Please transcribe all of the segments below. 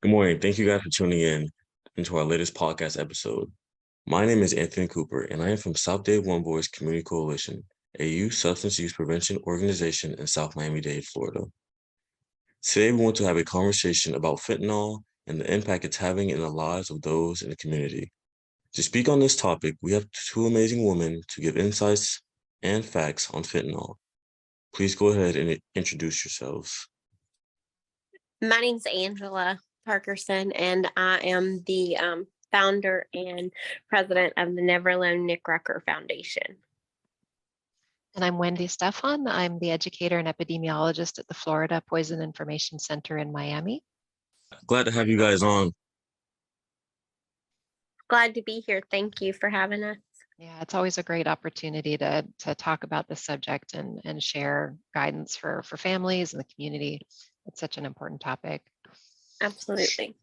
Good morning. Thank you guys for tuning in into our latest podcast episode. My name is Anthony Cooper, and I am from South Dade One Voice Community Coalition, a youth substance use prevention organization in South Miami-Dade, Florida. Today, we want to have a conversation about fentanyl and the impact it's having in the lives of those in the community. To speak on this topic, we have two amazing women to give insights and facts on fentanyl. Please go ahead and introduce yourselves. My name's Angela Parkerson, and I am the founder and president of the Never Alone Nick Rucker Foundation. And I'm Wendy Stefan. I'm the educator and epidemiologist at the Florida Poison Information Center in Miami. Glad to have you guys on. Glad to be here. Thank you for having us. Yeah, it's always a great opportunity to talk about this subject and share guidance for families and the community. It's such an important topic. Absolutely.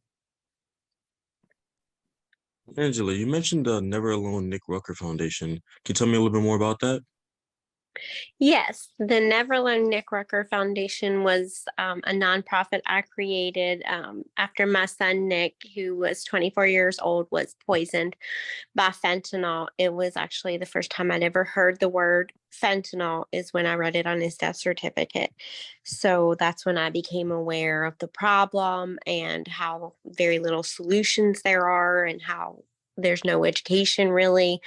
Angela, you mentioned the Never Alone Nick Rucker Foundation. Can you tell me a little bit more about that? Yes, the Never Alone Nick Rucker Foundation was a nonprofit I created after my son Nick, who was 24 years old, was poisoned by fentanyl. It was actually the first time I'd ever heard the word fentanyl is when I read it on his death certificate. So that's when I became aware of the problem and how very little solutions there are and how there's no education really.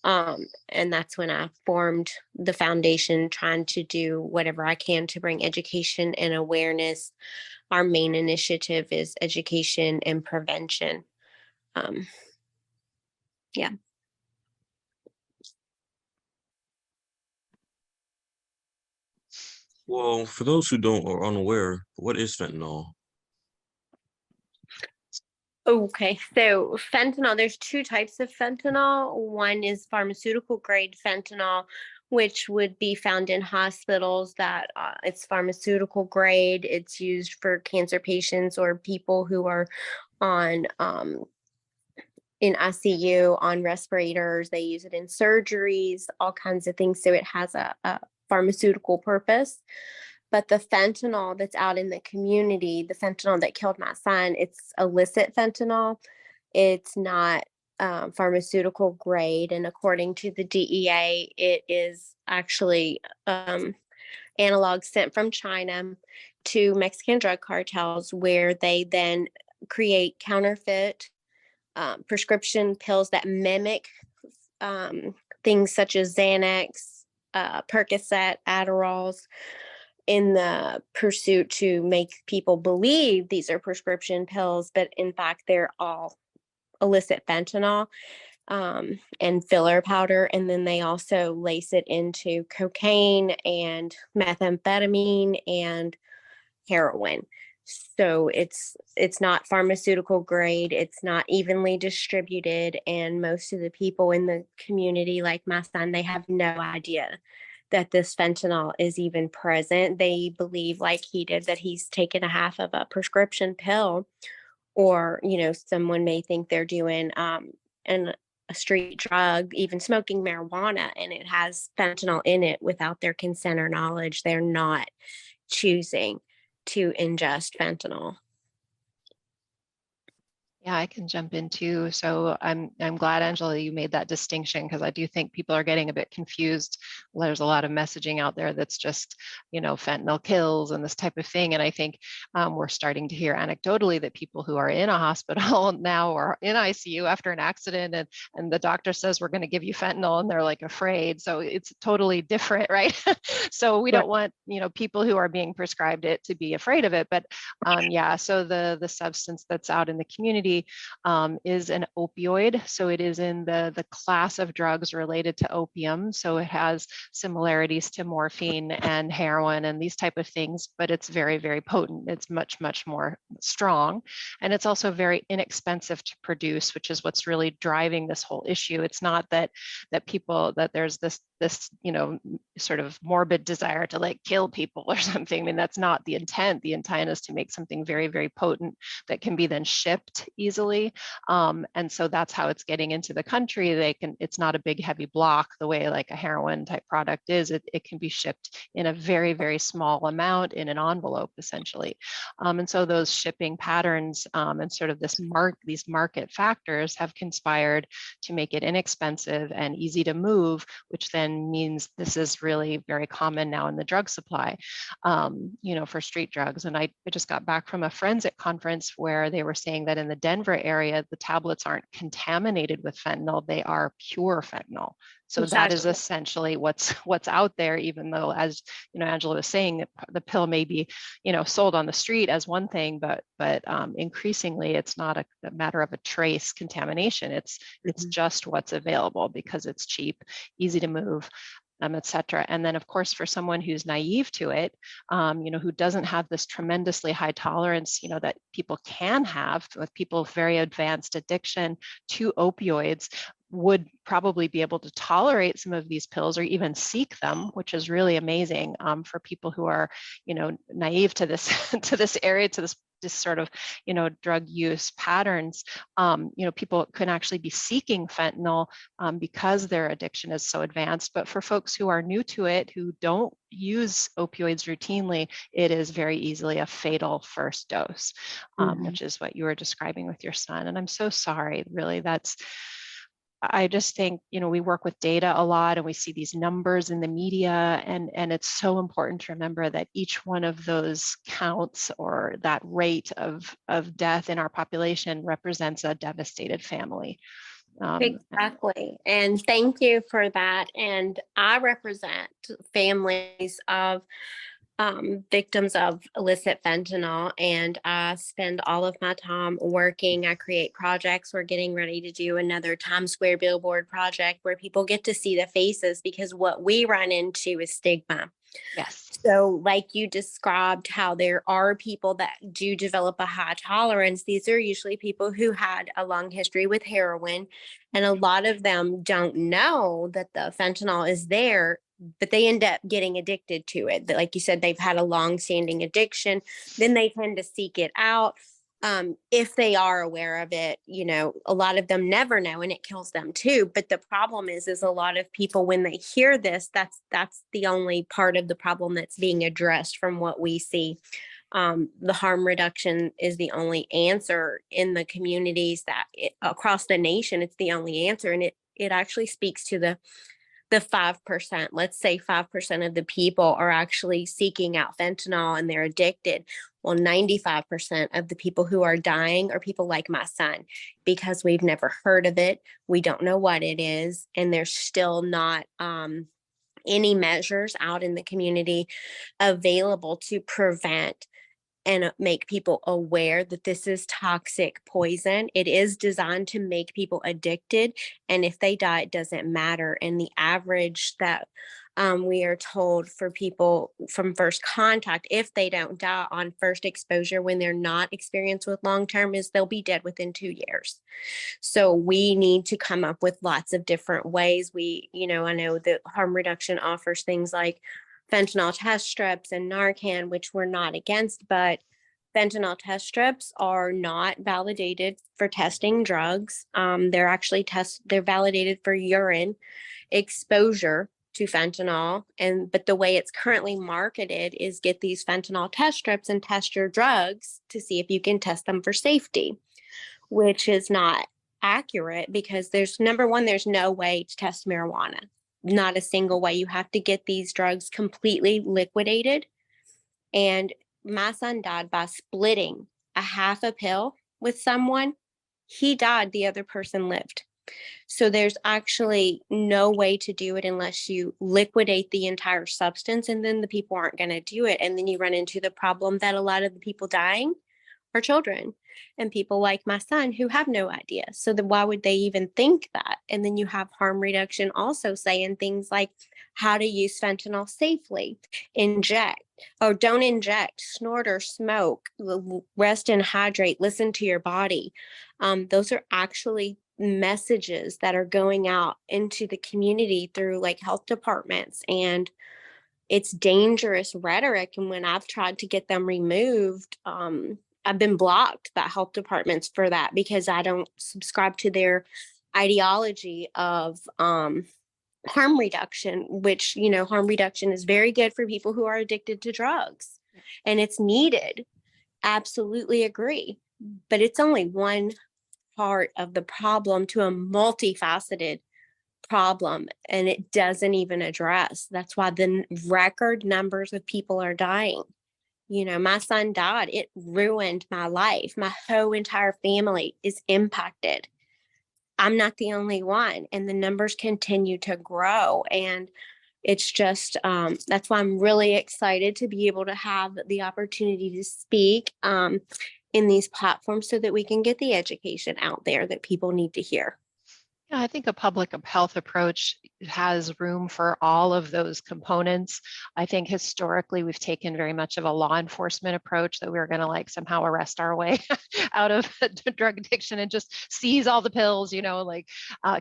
And that's when I formed the foundation, trying to do whatever I can to bring education and awareness. Our main initiative is education and prevention. Yeah. Well, for those who don't or unaware, what is fentanyl? Okay, so fentanyl, there's two types of fentanyl. One is pharmaceutical grade fentanyl, which would be found in hospitals that it's pharmaceutical grade. It's used for cancer patients or people who are on in ICU, on respirators. They use it in surgeries, all kinds of things. So it has a pharmaceutical purpose. But the fentanyl that's out in the community, the fentanyl that killed my son, it's illicit fentanyl. It's not pharmaceutical grade. And according to the DEA, it is actually analogs sent from China to Mexican drug cartels, where they then create counterfeit prescription pills that mimic things such as Xanax, Percocet, Adderalls, in the pursuit to make people believe these are prescription pills, but in fact, they're all illicit fentanyl and filler powder. And then they also lace it into cocaine and methamphetamine and heroin. So it's not pharmaceutical grade. It's not evenly distributed. And most of the people in the community, like my son, they have no idea that this fentanyl is even present. They believe, like he did, that he's taken a half of a prescription pill, or, someone may think they're doing a street drug, even smoking marijuana, and it has fentanyl in it without their consent or knowledge. They're not choosing to ingest fentanyl. Yeah, I can jump in too. So I'm glad, Angela, you made that distinction, because I do think people are getting a bit confused. There's a lot of messaging out there that's just, fentanyl kills and this type of thing. And I think we're starting to hear anecdotally that people who are in a hospital now are in ICU after an accident, and the doctor says, we're going to give you fentanyl, and they're like afraid. So it's totally different, right? So we don't want, people who are being prescribed it to be afraid of it. But yeah, so the substance that's out in the community is an opioid. So it is in the class of drugs related to opium. So it has similarities to morphine and heroin and these type of things, but it's very, very potent. It's much, much more strong. And it's also very inexpensive to produce, which is what's really driving this whole issue. It's not that there's this sort of morbid desire to like kill people or something. I mean, that's not the intent. The intent is to make something very, very potent that can be then shipped easily. And so that's how it's getting into the country. It's not a big heavy block the way like a heroin type product is. It can be shipped in a very, very small amount in an envelope, essentially. And so those shipping patterns and sort of these market factors have conspired to make it inexpensive and easy to move, which then means this is really very common now in the drug supply, for street drugs. And I just got back from a forensic conference where they were saying that in the Denver area, the tablets aren't contaminated with fentanyl, they are pure fentanyl. So that is essentially what's out there, even though, as Angela was saying, the pill may be, sold on the street as one thing, but increasingly it's not a matter of a trace contamination. It's just what's available because it's cheap, easy to move, et cetera. And then, of course, for someone who's naive to it, who doesn't have this tremendously high tolerance, that people can have with people with very advanced addiction to opioids, would probably be able to tolerate some of these pills or even seek them, which is really amazing for people who are, naive to this to this area, to this sort of, drug use patterns. People can actually be seeking fentanyl because their addiction is so advanced. But for folks who are new to it, who don't use opioids routinely, it is very easily a fatal first dose, which is what you were describing with your son. And I'm so sorry, really, I just think, we work with data a lot and we see these numbers in the media, and it's so important to remember that each one of those counts or that rate of death in our population represents a devastated family. Exactly. And thank you for that. And I represent families of victims of illicit fentanyl, and I spend all of my time working. I create projects. We're getting ready to do another Times Square billboard project where people get to see the faces, because what we run into is stigma. Yes. So like you described how there are people that do develop a high tolerance. These are usually people who had a long history with heroin, and a lot of them don't know that the fentanyl is there, but they end up getting addicted to it. Like you said, they've had a long-standing addiction, then they tend to seek it out. If they are aware of it, a lot of them never know, and it kills them too. But the problem is a lot of people, when they hear this, that's the only part of the problem that's being addressed from what we see. The harm reduction is the only answer in the communities across the nation. It's the only answer, and it actually speaks to the 5%. Let's say 5% of the people are actually seeking out fentanyl and they're addicted. Well, 95% of the people who are dying are people like my son, because we've never heard of it. We don't know what it is. And there's still not any measures out in the community available to prevent and make people aware that this is toxic poison. It is designed to make people addicted. And if they die, it doesn't matter. And the average that we are told for people from first contact, if they don't die on first exposure when they're not experienced with long-term, is they'll be dead within 2 years. So we need to come up with lots of different ways. I know that harm reduction offers things like fentanyl test strips and Narcan, which we're not against, but fentanyl test strips are not validated for testing drugs. They're validated for urine exposure to fentanyl. But the way it's currently marketed is get these fentanyl test strips and test your drugs to see if you can test them for safety, which is not accurate, because there's no way to test marijuana. Not a single way. You have to get these drugs completely liquidated. And my son died by splitting a half a pill with someone. He died, the other person lived. So there's actually no way to do it unless you liquidate the entire substance, and then the people aren't going to do it. And then you run into the problem that a lot of the people dying are children and people like my son who have no idea. So why would they even think that? And then you have harm reduction also saying things like how to use fentanyl safely, inject or don't inject, snort or smoke, rest and hydrate, listen to your body. Those are actually messages that are going out into the community through like health departments, and it's dangerous rhetoric. And when I've tried to get them removed, I've been blocked by health departments for that because I don't subscribe to their ideology of harm reduction, which, harm reduction is very good for people who are addicted to drugs and it's needed. Absolutely agree. But it's only one part of the problem to a multifaceted problem, and it doesn't even address. That's why the record numbers of people are dying. My son died. It ruined my life. My whole entire family is impacted. I'm not the only one, and the numbers continue to grow. And it's just that's why I'm really excited to be able to have the opportunity to speak in these platforms so that we can get the education out there that people need to hear. Yeah, I think a public health approach has room for all of those components. I think historically we've taken very much of a law enforcement approach that we're going to like somehow arrest our way out of drug addiction and just seize all the pills,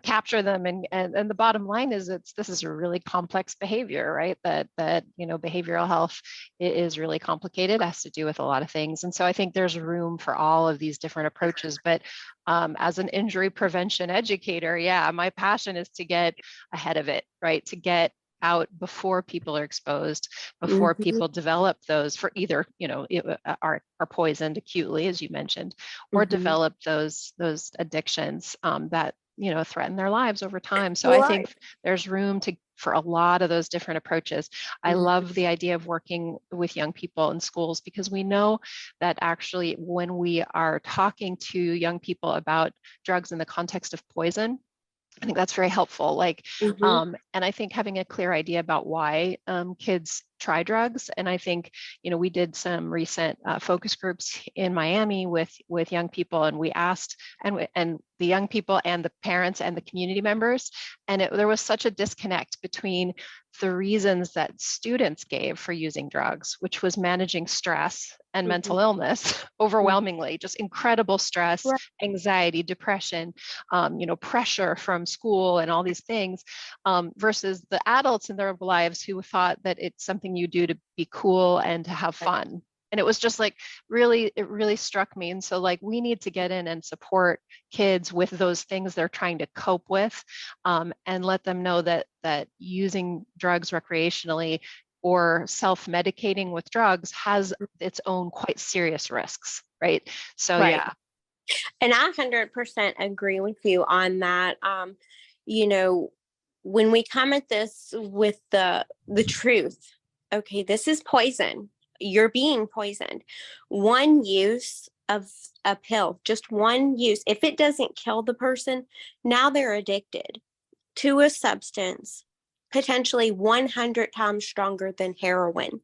capture them. And the bottom line is this is a really complex behavior, right? That behavioral health is really complicated, has to do with a lot of things. And so I think there's room for all of these different approaches. But as an injury prevention educator, yeah, my passion is to get ahead of it, right? To get out before people are exposed, before people develop those for either, are poisoned acutely, as you mentioned, or develop those addictions that, threaten their lives over time. So I think there's room for a lot of those different approaches. I love the idea of working with young people in schools because we know that actually when we are talking to young people about drugs in the context of poison, I think that's very helpful. And I think having a clear idea about why kids try drugs. And I think, we did some recent focus groups in Miami with young people, and we asked, and the young people and the parents and the community members, and there was such a disconnect between the reasons that students gave for using drugs, which was managing stress and mental illness overwhelmingly, just incredible stress, anxiety, depression, pressure from school and all these things, versus the adults in their lives who thought that it's something you do to be cool and to have fun. And it was just it really struck me. And so we need to get in and support kids with those things they're trying to cope with, and let them know that using drugs recreationally or self-medicating with drugs has its own quite serious risks, right? So yeah. And I 100% agree with you on that. When we come at this with the truth, okay, this is poison. You're being poisoned. One use of a pill, just one use, if it doesn't kill the person, now they're addicted to a substance potentially 100 times stronger than heroin.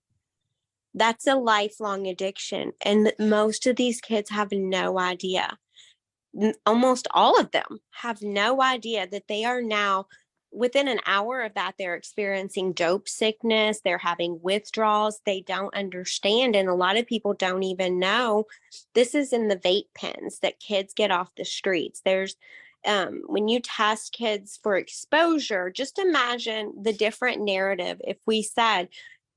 That's a lifelong addiction. And most of these kids have no idea. Almost all of them have no idea that they are now, within an hour of that, they're experiencing dope sickness. They're having withdrawals. They don't understand. And a lot of people don't even know this is in the vape pens that kids get off the streets. There's when you test kids for exposure, just imagine the different narrative if we said,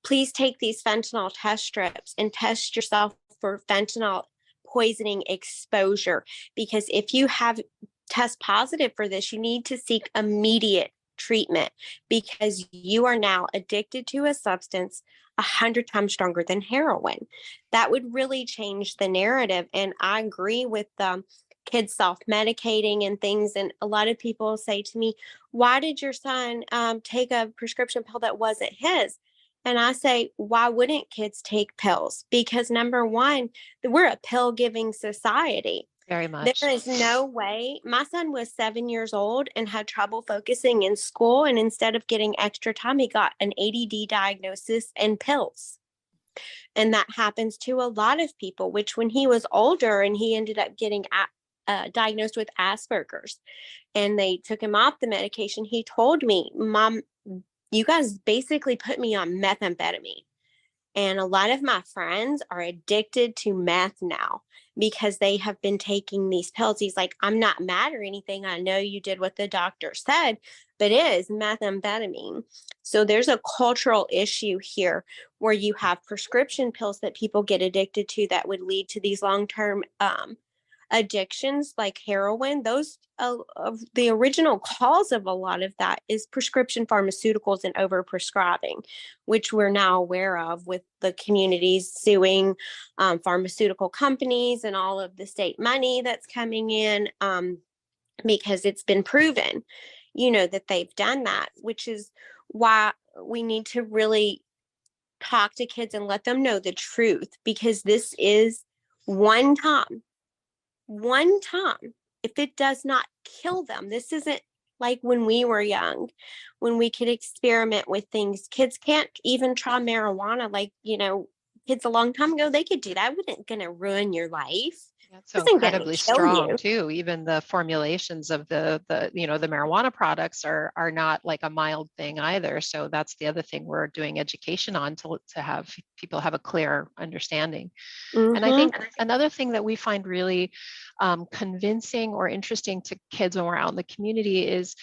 please take these fentanyl test strips and test yourself for fentanyl poisoning exposure. Because if you have test positive for this, you need to seek immediate treatment because you are now addicted to a substance 100 times stronger than heroin. That would really change the narrative. And I agree with kids self-medicating and things. And a lot of people say to me, why did your son take a prescription pill that wasn't his? And I say, why wouldn't kids take pills? Because number one, we're a pill-giving society. Very much. There is no way. My son was 7 years old and had trouble focusing in school. And instead of getting extra time, he got an ADD diagnosis and pills. And that happens to a lot of people, which when he was older and he ended up getting diagnosed with Asperger's and they took him off the medication, he told me, Mom, you guys basically put me on methamphetamine. And a lot of my friends are addicted to meth now because they have been taking these pills. He's like, I'm not mad or anything. I know you did what the doctor said, but it is methamphetamine. So there's a cultural issue here where you have prescription pills that people get addicted to that would lead to these long-term addictions like heroin. Those the original cause of a lot of that is prescription pharmaceuticals and overprescribing, which we're now aware of with the communities suing pharmaceutical companies and all of the state money that's coming in, because it's been proven, that they've done that, which is why we need to really talk to kids and let them know the truth, because this is one time one time. If it does not kill them, this isn't like when we were young, when we could experiment with things. Kids can't even try marijuana. Like, kids a long time ago, they could do that. It wasn't going to ruin your life. That's It so wasn't going incredibly to kill strong you. too. Even the formulations of the marijuana products are not like a mild thing either. So that's the other thing we're doing education on to have people have a clear understanding. And I think another thing that we find really convincing or interesting to kids when we're out in the community is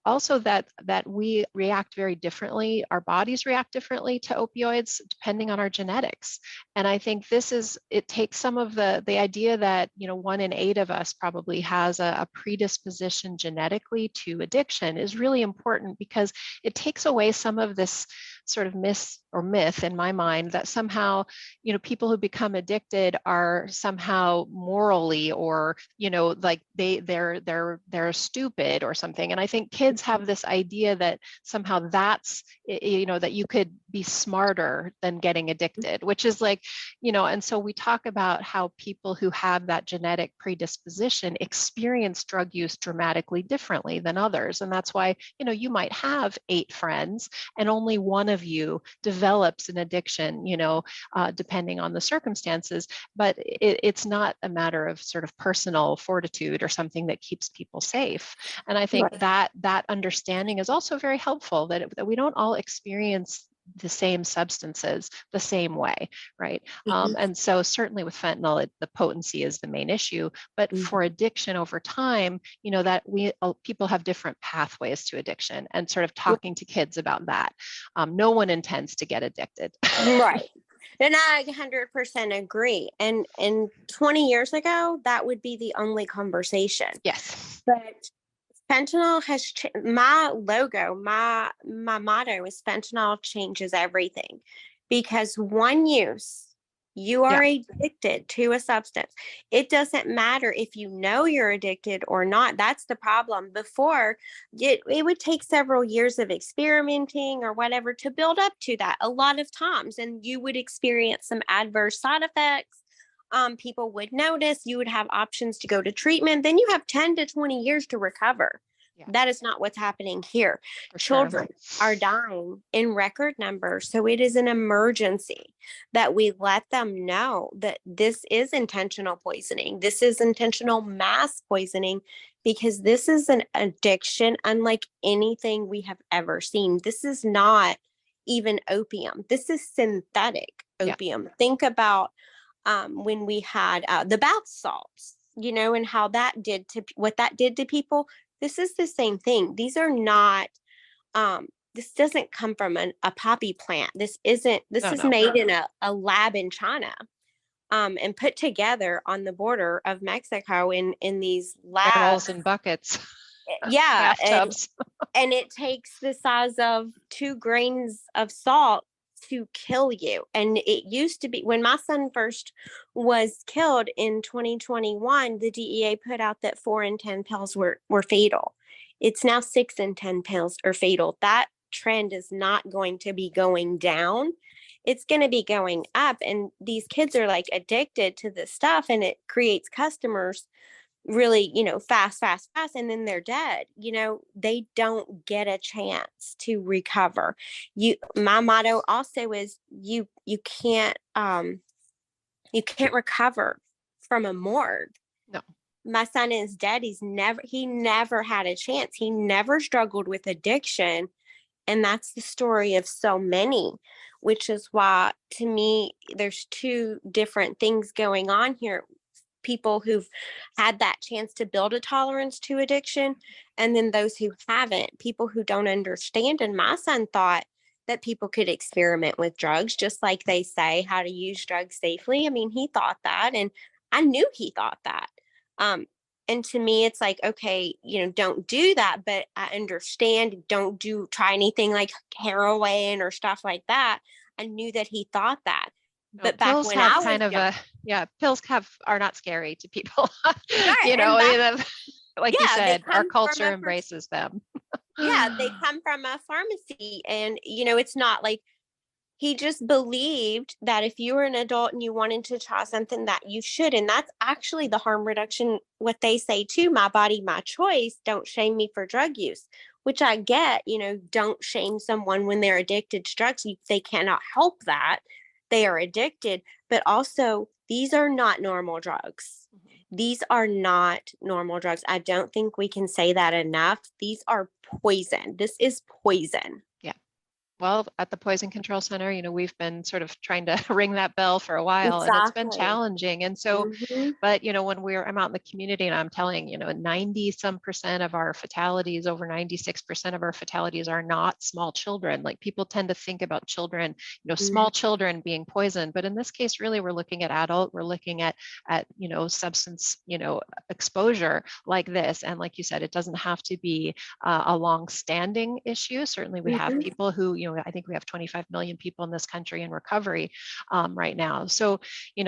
also that we react very differently. Our bodies react differently to opioids depending on our genetics. And I think it takes some of the idea that 1 in 8 of us probably has a predisposition genetically to addiction is really important, because it takes away some of this sort of myth in my mind that somehow people who become addicted are somehow morally or like they're stupid or something. And I think kids have this idea that somehow that's that you could be smarter than getting addicted, which is like and so we talk about how people who have that genetic predisposition experience drug use dramatically differently than others. And that's why you might have 8 friends and only one of you develops an addiction, depending on the circumstances. But it's not a matter of sort of personal fortitude or something that keeps people safe. And I think Right. that understanding is also very helpful, that we don't all experience the same substances the same way, right? And so certainly with fentanyl, the potency is the main issue. But for addiction over time, that people have different pathways to addiction, and sort of talking to kids about that. No one intends to get addicted. Right. And I 100% agree. And 20 years ago, that would be the only conversation. Yes. But fentanyl has my logo, my motto is fentanyl changes everything, because one use, you are addicted to a substance. It doesn't matter if you know you're addicted or not. That's the problem. Before, it would take several years of experimenting or whatever to build up to that a lot of times. And you would experience some adverse side effects. People would notice. You would have options to go to treatment. Then you have 10 to 20 years to recover. Yeah. That is not what's happening here. For Children sure. are dying in record numbers. So it is an emergency that we let them know that this is intentional poisoning. This is intentional mass poisoning, because this is an addiction unlike anything we have ever seen. This is not even opium. This is synthetic opium. Think about when we had the bath salts, and how that did to what that did to people. This is the same thing. These are not. This doesn't come from a poppy plant. This isn't. This is made in a lab in China, and put together on the border of Mexico in these labs. Barrels and buckets. Yeah, bathtubs. And it takes the size of 2 grains of salt to kill you. And it used to be, when my son first was killed in 2021, the DEA put out that 4 in 10 pills were fatal. It's now 6 in 10 pills are fatal. That trend is not going to be going down. It's going to be going up. And these kids are like addicted to this stuff, and it creates customers really, fast, and then they're dead. They don't get a chance to recover. My motto also is you can't recover from a morgue. No. My son is dead. He never had a chance. He never struggled with addiction And that's the story of so many, which is why, to me, there's two different things going on here. People who've had that chance to build a tolerance to addiction, and then those who haven't, people who don't understand. And my son thought that people could experiment with drugs, just like they say how to use drugs safely. I mean, he thought that, and I knew he thought that. Um, and to me, it's like, okay, don't do that, but I understand, don't try anything like heroin or stuff like that. I knew that he thought that. No, But back pills when have I kind was of young, pills are not scary to people. right, You know, and I back, mean, like you yeah, they said, our come from culture a embraces them. yeah, they come from a pharmacy, and it's not like he just believed that if you were an adult and you wanted to try something, that you should. And that's actually the harm reduction, what they say too: my body, my choice. Don't shame me for drug use, which I get. Don't shame someone when they're addicted to drugs. They cannot help that. They are addicted. But also, these are not normal drugs. These are not normal drugs. I don't think we can say that enough. These are poison. This is poison. Yeah. Well, at the Poison Control Center, we've been sort of trying to ring that bell for a while, and it's been Exactly. challenging. And so, but when I'm out in the community and I'm telling, 90 some percent of our fatalities, over 96% of our fatalities are not small children. Like, people tend to think about children, small children being poisoned, but in this case, really, we're looking at we're looking at substance, exposure like this. And like you said, it doesn't have to be a long-standing issue. Certainly, we have people who, I think we have 25 million people in this country in recovery right now. So,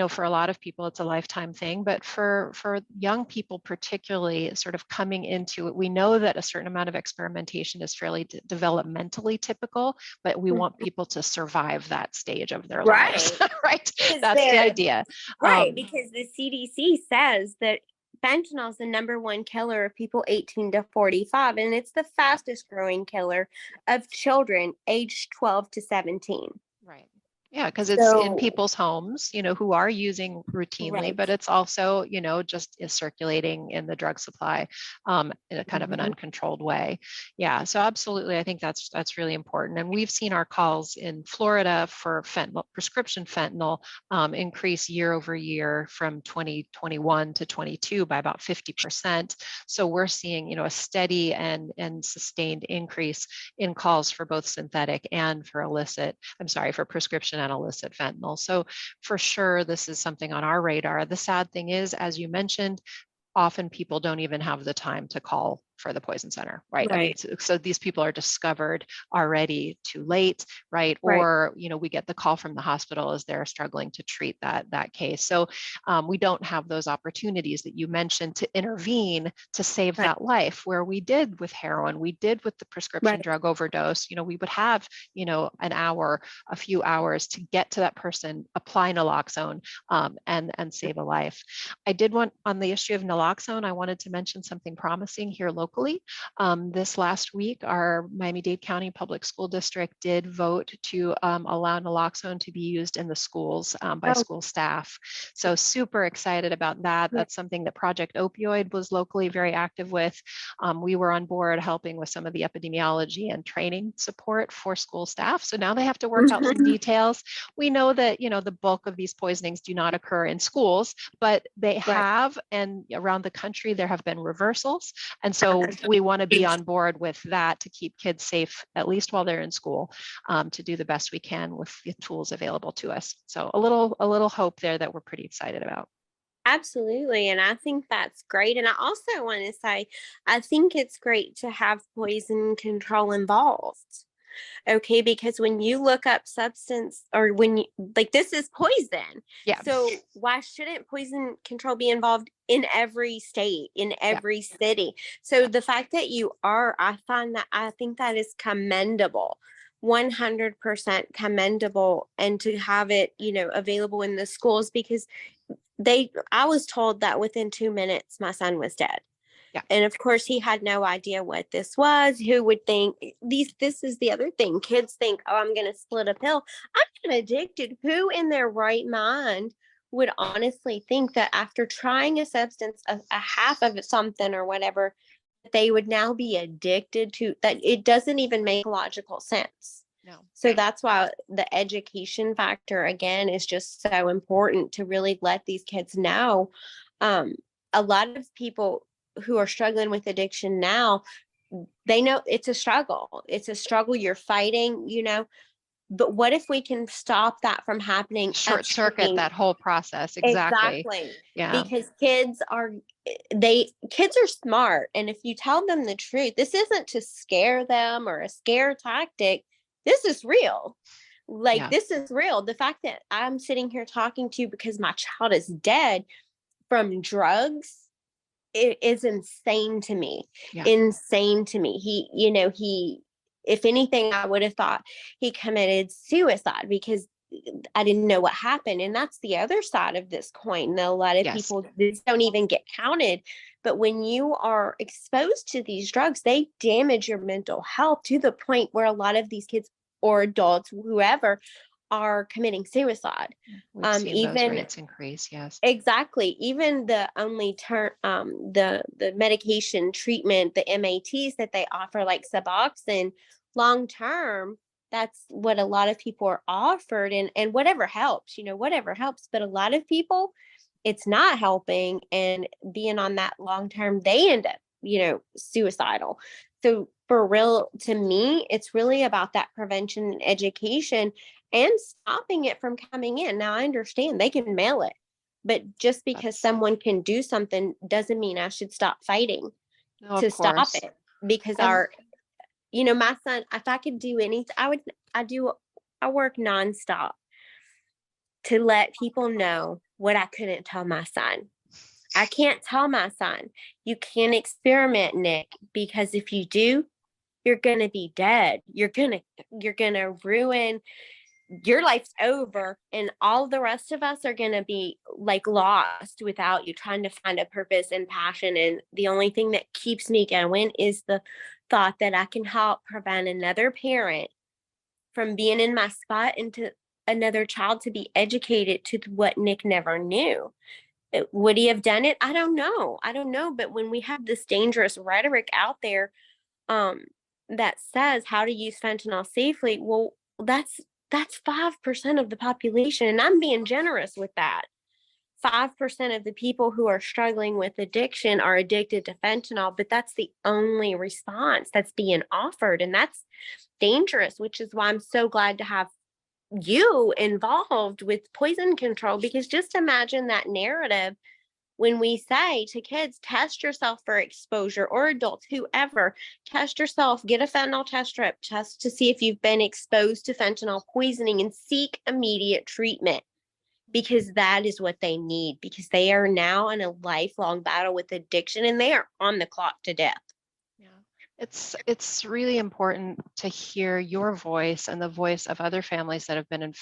for a lot of people, it's a lifetime thing. But for young people, particularly, sort of coming into it, we know that a certain amount of experimentation is fairly developmentally typical, but we want people to survive that stage of their lives, right? That's the idea. Right, because the CDC says that fentanyl is the number one killer of people 18 to 45, and it's the fastest growing killer of children aged 12 to 17. Right. Yeah, because it's in people's homes, who are using routinely, but it's also, just is circulating in the drug supply in a kind of an uncontrolled way. Yeah, so absolutely, I think that's really important. And we've seen our calls in Florida for fentanyl, prescription fentanyl, increase year over year from 2021 to 22 by about 50%. So we're seeing, a steady and sustained increase in calls for both synthetic and for for prescription and illicit fentanyl. So for sure, this is something on our radar. The sad thing is, as you mentioned, often people don't even have the time to call for the poison center, right? I mean, so these people are discovered already too late, right? Or, we get the call from the hospital as they're struggling to treat that case. So we don't have those opportunities that you mentioned to intervene to save that life, where we did with heroin, we did with the prescription drug overdose. We would have, an hour, a few hours to get to that person, apply naloxone, and save a life. I did want, on the issue of naloxone, I wanted to mention something promising here locally. This last week, our Miami-Dade County Public School District did vote to allow naloxone to be used in the schools by school staff. So super excited about that. That's something that Project Opioid was locally very active with. We were on board helping with some of the epidemiology and training support for school staff. So now they have to work out some details. We know that, the bulk of these poisonings do not occur in schools, but they have, and around the country, there have been reversals. And so we want to be on board with that to keep kids safe, at least while they're in school, to do the best we can with the tools available to us. So a little hope there that we're pretty excited about. Absolutely. And I think that's great. And I also want to say, I think it's great to have poison control involved. Okay, because when you look up substance, or when this is poison. Yeah. So why shouldn't poison control be involved in every state, in every city? So the fact that you are, I think that is commendable. 100% commendable. And to have it, available in the schools, because I was told that within 2 minutes my son was dead. Yeah. And of course, he had no idea what this was. Who would think this is the other thing. Kids think, oh, I'm going to split a pill. I'm not addicted. Who in their right mind would honestly think that after trying a substance, a half of something or whatever, they would now be addicted to that. It doesn't even make logical sense. No. So that's why the education factor, again, is just so important to really let these kids know. A lot of people who are struggling with addiction now, they know it's a struggle. It's a struggle you're fighting, but what if we can stop that from happening Short circuit upstream? that whole process. Exactly. Exactly. Yeah. Because kids are smart. And if you tell them the truth, this isn't to scare them or a scare tactic. This is real. Like, Yeah. this is real. The fact that I'm sitting here talking to you because my child is dead from drugs, it is insane to me. Yeah. Insane to me. He, if anything, I would have thought he committed suicide because I didn't know what happened. And that's the other side of this coin. That a lot of Yes. people, this don't even get counted. But when you are exposed to these drugs, they damage your mental health to the point where a lot of these kids or adults, whoever, are committing suicide. We've seen those Even rates increase. Yes. exactly. Even the only term, the medication treatment, the MATs that they offer, like Suboxone, long term, that's what a lot of people are offered, and whatever helps, whatever helps. But a lot of people, it's not helping, and being on that long term, they end up, suicidal. So for real, to me, it's really about that prevention and education and stopping it from coming in. Now I understand they can mail it, but just because someone can do something doesn't mean I should stop fighting No, of to stop course. it. Because And my son, if I could do anything, I work nonstop to let people know what I couldn't tell my son. I can't tell my son, you can't experiment, Nick, because if you do, you're going to be dead. You're going to ruin, your life's over, and all the rest of us are going to be like lost without you, trying to find a purpose and passion. And the only thing that keeps me going is the thought that I can help prevent another parent from being in my spot and to another child to be educated to what Nick never knew. Would he have done it? I don't know. But when we have this dangerous rhetoric out there, that says how to use fentanyl safely, well, that's 5% of the population, and I'm being generous with that. 5% of the people who are struggling with addiction are addicted to fentanyl, but that's the only response that's being offered, and that's dangerous, which is why I'm so glad to have you involved with poison control, because just imagine that narrative when we say to kids, test yourself for exposure, or adults, whoever, test yourself, get a fentanyl test strip, test to see if you've been exposed to fentanyl poisoning, and seek immediate treatment, because that is what they need, because they are now in a lifelong battle with addiction and they are on the clock to death. yeah, it's really important to hear your voice and the voice of other families that have been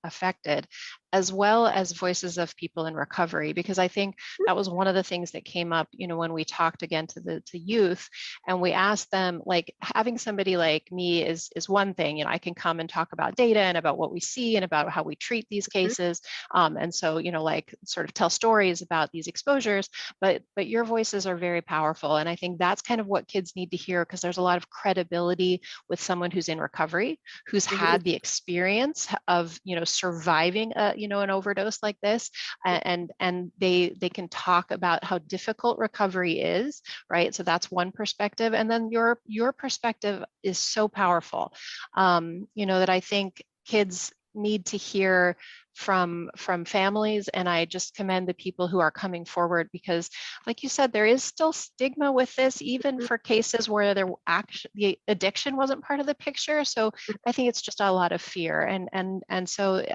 affected, as well as voices of people in recovery, because I think that was one of the things that came up, when we talked again to youth, and we asked them, like, having somebody like me is one thing. I can come and talk about data and about what we see and about how we treat these cases, and so like sort of tell stories about these exposures, but your voices are very powerful, and I think that's kind of what kids need to hear, because there's a lot of credibility with someone who's in recovery, who's had the experience of surviving an overdose like this, and they can talk about how difficult recovery is, right? So that's one perspective, and then your perspective is so powerful, that I think kids need to hear from families. And I just commend the people who are coming forward, because like you said, there is still stigma with this, even for cases where the addiction wasn't part of the picture. So I think it's just a lot of fear, and so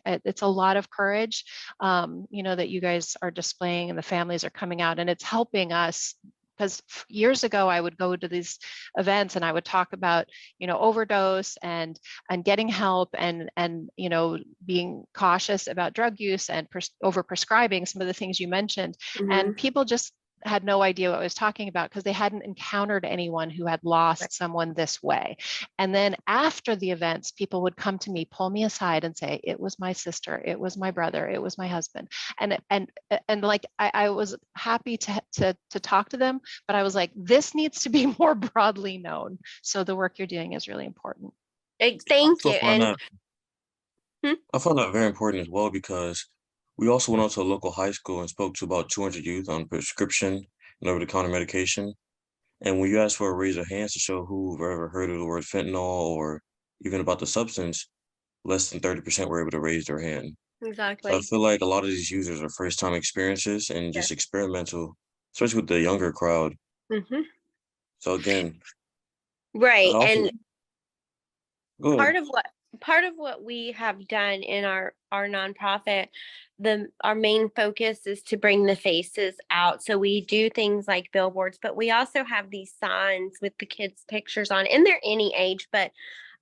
it's a lot of courage, that you guys are displaying, and the families are coming out, and it's helping us. Because years ago, I would go to these events and I would talk about, overdose and getting help, and being cautious about drug use and over prescribing, some of the things you mentioned, and people just had no idea what I was talking about because they hadn't encountered anyone who had lost someone this way. And then after the events, people would come to me, pull me aside and say, it was my sister, it was my brother, it was my husband. And like, I was happy to talk to them, but I was like, this needs to be more broadly known. So the work you're doing is really important. Thank you. And I found that very important as well because we also went out to a local high school and spoke to about 200 youth on prescription and over-the-counter medication. And when you ask for a raise of hands to show who've ever heard of the word fentanyl or even about the substance, less than 30% were able to raise their hand. So I exactly. feel like a lot of these users are first-time experiences and just experimental, especially with the younger crowd. Mm-hmm. So again, Right. also, And go ahead. part of what we have done in our nonprofit, our main focus is to bring the faces out. So we do things like billboards, but we also have these signs with the kids' pictures on, and they're any age, but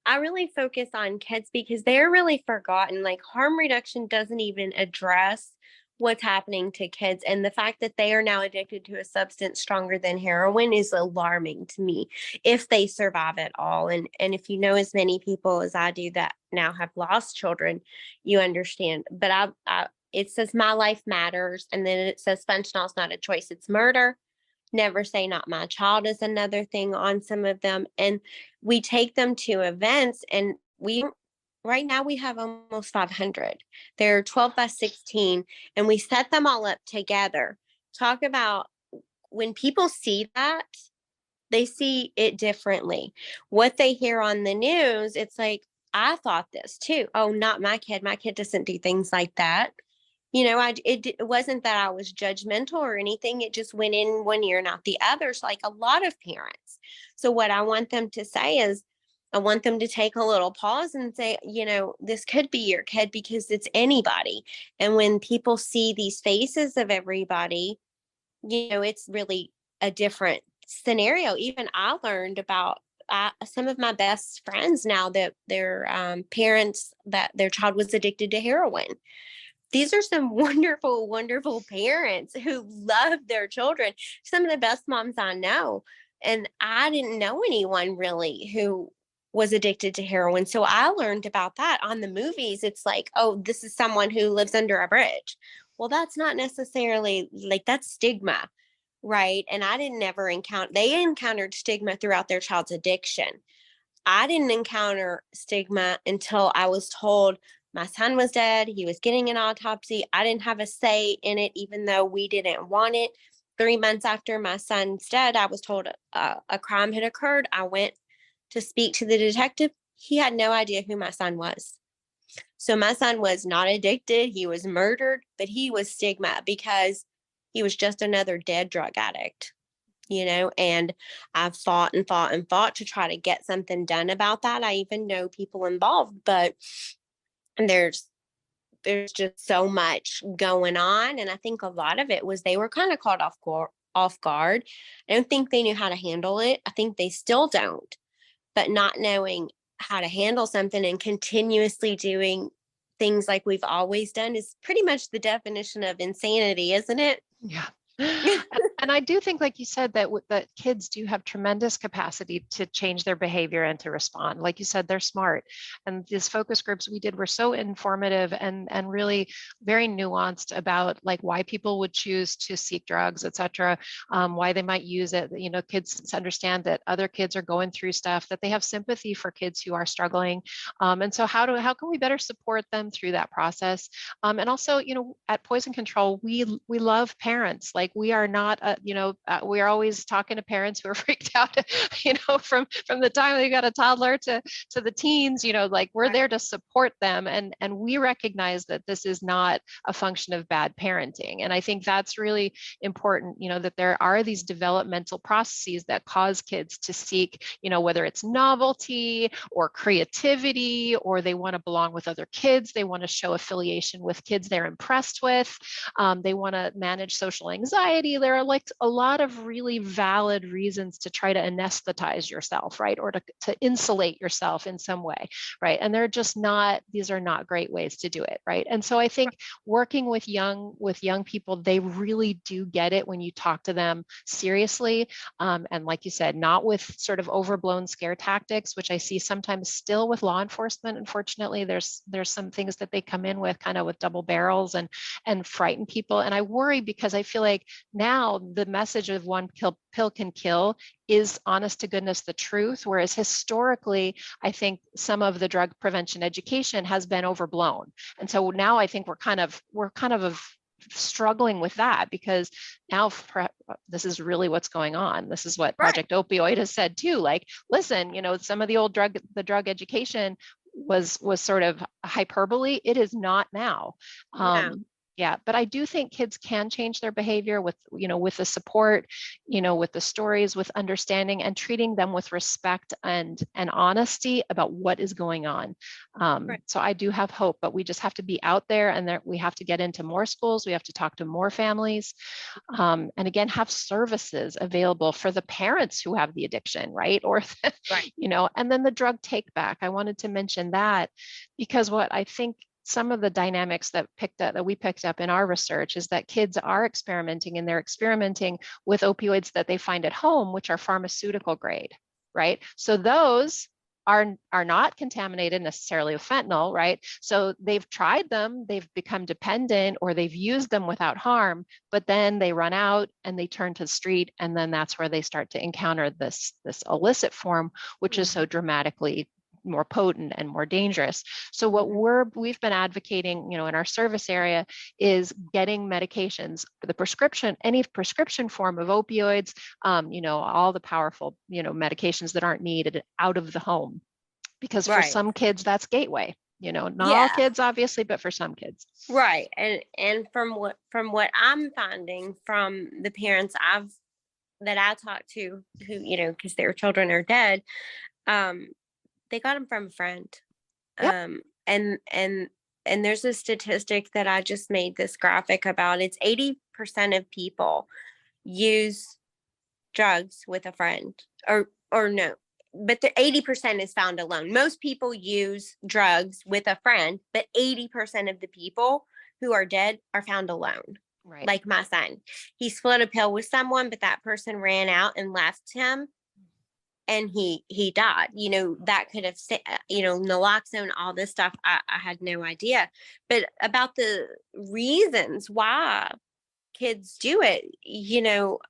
I really focus on kids because they're really forgotten. Like, harm reduction doesn't even address what's happening to kids. And the fact that they are now addicted to a substance stronger than heroin is alarming to me, if they survive at all. And if you know as many people as I do that now have lost children, you understand. But it says my life matters. And then it says fentanyl is not a choice, it's murder. Never say not my child is another thing on some of them. And we take them to events, and right now we have almost 500. They're 12 by 16, and we set them all up together. Talk about when people see that, they see it differently. What they hear on the news, it's like, I thought this too. Oh, not my kid. My kid doesn't do things like that. It wasn't that I was judgmental or anything. It just went in one ear and out the other. So, like a lot of parents. So what I want them to say is, I want them to take a little pause and say, this could be your kid, because it's anybody. And when people see these faces of everybody, it's really a different scenario. Even I learned about some of my best friends now that their parents, that their child was addicted to heroin. These are some wonderful, wonderful parents who love their children. Some of the best moms I know. And I didn't know anyone really who was addicted to heroin. So I learned about that on the movies. It's like, oh, this is someone who lives under a bridge. Well, that's not necessarily, like, that's stigma, right? And I didn't ever they encountered stigma throughout their child's addiction. I didn't encounter stigma until I was told my son was dead. He was getting an autopsy. I didn't have a say in it, even though we didn't want it. 3 months after my son's dead, I was told a crime had occurred. I went to speak to the detective. He had no idea who my son was. So my son was not addicted. He was murdered, but he was stigma because he was just another dead drug addict. And I've fought and fought and fought to try to get something done about that. I even know people involved, but there's just so much going on. And I think a lot of it was they were kind of caught off guard. I don't think they knew how to handle it. I think they still don't, but not knowing how to handle something and continuously doing things like we've always done is pretty much the definition of insanity, isn't it? Yeah. And I do think, like you said, that kids do have tremendous capacity to change their behavior and to respond. Like you said, they're smart. And these focus groups we did were so informative and really very nuanced about like why people would choose to seek drugs, et cetera, why they might use it. Kids understand that other kids are going through stuff, that they have sympathy for kids who are struggling. And so how can we better support them through that process? And also, at Poison Control, we love parents. Like, we are not, we are always talking to parents who are freaked out, from the time they got a toddler to the teens, like we're there to support them. And we recognize that this is not a function of bad parenting. And I think that's really important, that there are these developmental processes that cause kids to seek, whether it's novelty or creativity, or they want to belong with other kids. They want to show affiliation with kids they're impressed with. They want to manage social anxiety. There are like picked a lot of really valid reasons to try to anesthetize yourself, right? Or to insulate yourself in some way, right? And they're just not, these are not great ways to do it, right? And so I think working with young people, they really do get it when you talk to them seriously. And like you said, not with sort of overblown scare tactics, which I see sometimes still with law enforcement. Unfortunately, there's some things that they come in with kind of with double barrels and frighten people. And I worry because I feel like now the message of one pill can kill is honest to goodness the truth. Whereas historically, I think some of the drug prevention education has been overblown. And so now I think we're kind of struggling with that, because now this is really what's going on. This is what Project Opioid has said too. Like, listen, some of the old drug education was sort of hyperbole. It is not now. Yeah, but I do think kids can change their behavior with the support, with the stories, with understanding, and treating them with respect and honesty about what is going on. So I do have hope, but we just have to be out there, and we have to get into more schools. We have to talk to more families, and again, have services available for the parents who have the addiction, right? Or, and then the drug take back. I wanted to mention that because what I think some of the dynamics that we picked up in our research is that kids are experimenting, and they're experimenting with opioids that they find at home, which are pharmaceutical grade, right? So those are not contaminated necessarily with fentanyl, right? So they've tried them, they've become dependent, or they've used them without harm, but then they run out and they turn to the street, and then that's where they start to encounter this illicit form, which is so dramatically more potent and more dangerous. So what we've been advocating, in our service area, is getting medications, any prescription form of opioids, all the powerful, medications that aren't needed, out of the home, because for some kids that's gateway. Not all kids, obviously, but for some kids. Right. And from what I'm finding from the parents that I talk to, who, because their children are dead, they got them from a friend. Yep. And there's a statistic that I just made this graphic about. It's 80% of people use drugs with a friend, or no, but the 80% is found alone. Most people use drugs with a friend, but 80% of the people who are dead are found alone. Right. Like my son, he split a pill with someone, but that person ran out and left him, and he died. That could have, naloxone, all this stuff, I had no idea. But about the reasons why kids do it,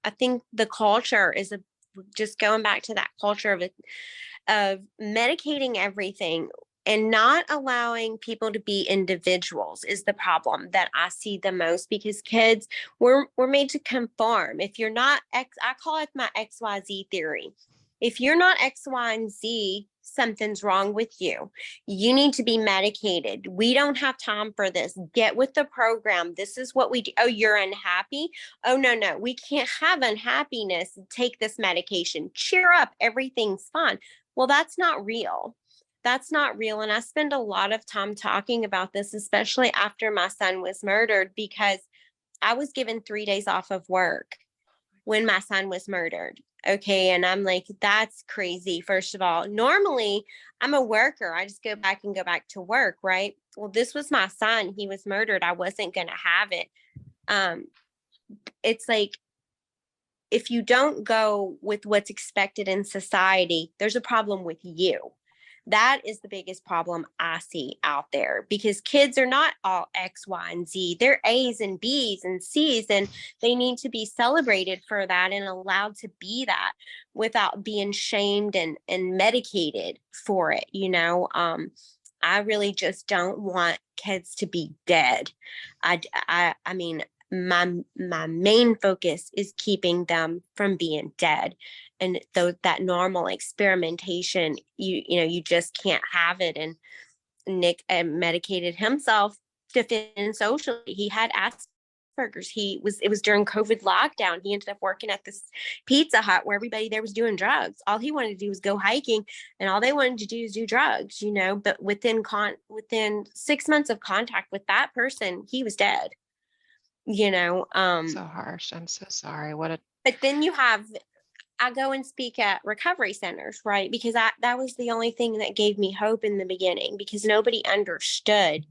I think the culture is just going back to that culture of medicating everything and not allowing people to be individuals is the problem that I see the most, because kids, we're made to conform. If you're not I call it my XYZ theory. If you're not X, Y, and Z, something's wrong with you. You need to be medicated. We don't have time for this. Get with the program. This is what we do. Oh, you're unhappy? Oh, no. We can't have unhappiness. Take this medication. Cheer up. Everything's fine. Well, that's not real. That's not real. And I spend a lot of time talking about this, especially after my son was murdered, because I was given 3 days off of work when my son was murdered. Okay. And I'm like, that's crazy. First of all, normally I'm a worker. I just go back to work. Right. Well, this was my son. He was murdered. I wasn't going to have it. It's like, if you don't go with what's expected in society, there's a problem with you. That is the biggest problem I see out there, because kids are not all X, Y, and Z. They're A's and B's and C's, and they need to be celebrated for that and allowed to be that without being shamed and medicated for it. I really just don't want kids to be dead. I mean, my main focus is keeping them from being dead. And that normal experimentation, you just can't have it. And Nick medicated himself to fit in socially. He had Asperger's. It was during COVID lockdown. He ended up working at this Pizza Hut where everybody there was doing drugs. All he wanted to do was go hiking, and all they wanted to do is do drugs, but within 6 months of contact with that person, he was dead. So harsh. I'm so sorry. But then I go and speak at recovery centers, right? Because that was the only thing that gave me hope in the beginning, because nobody understood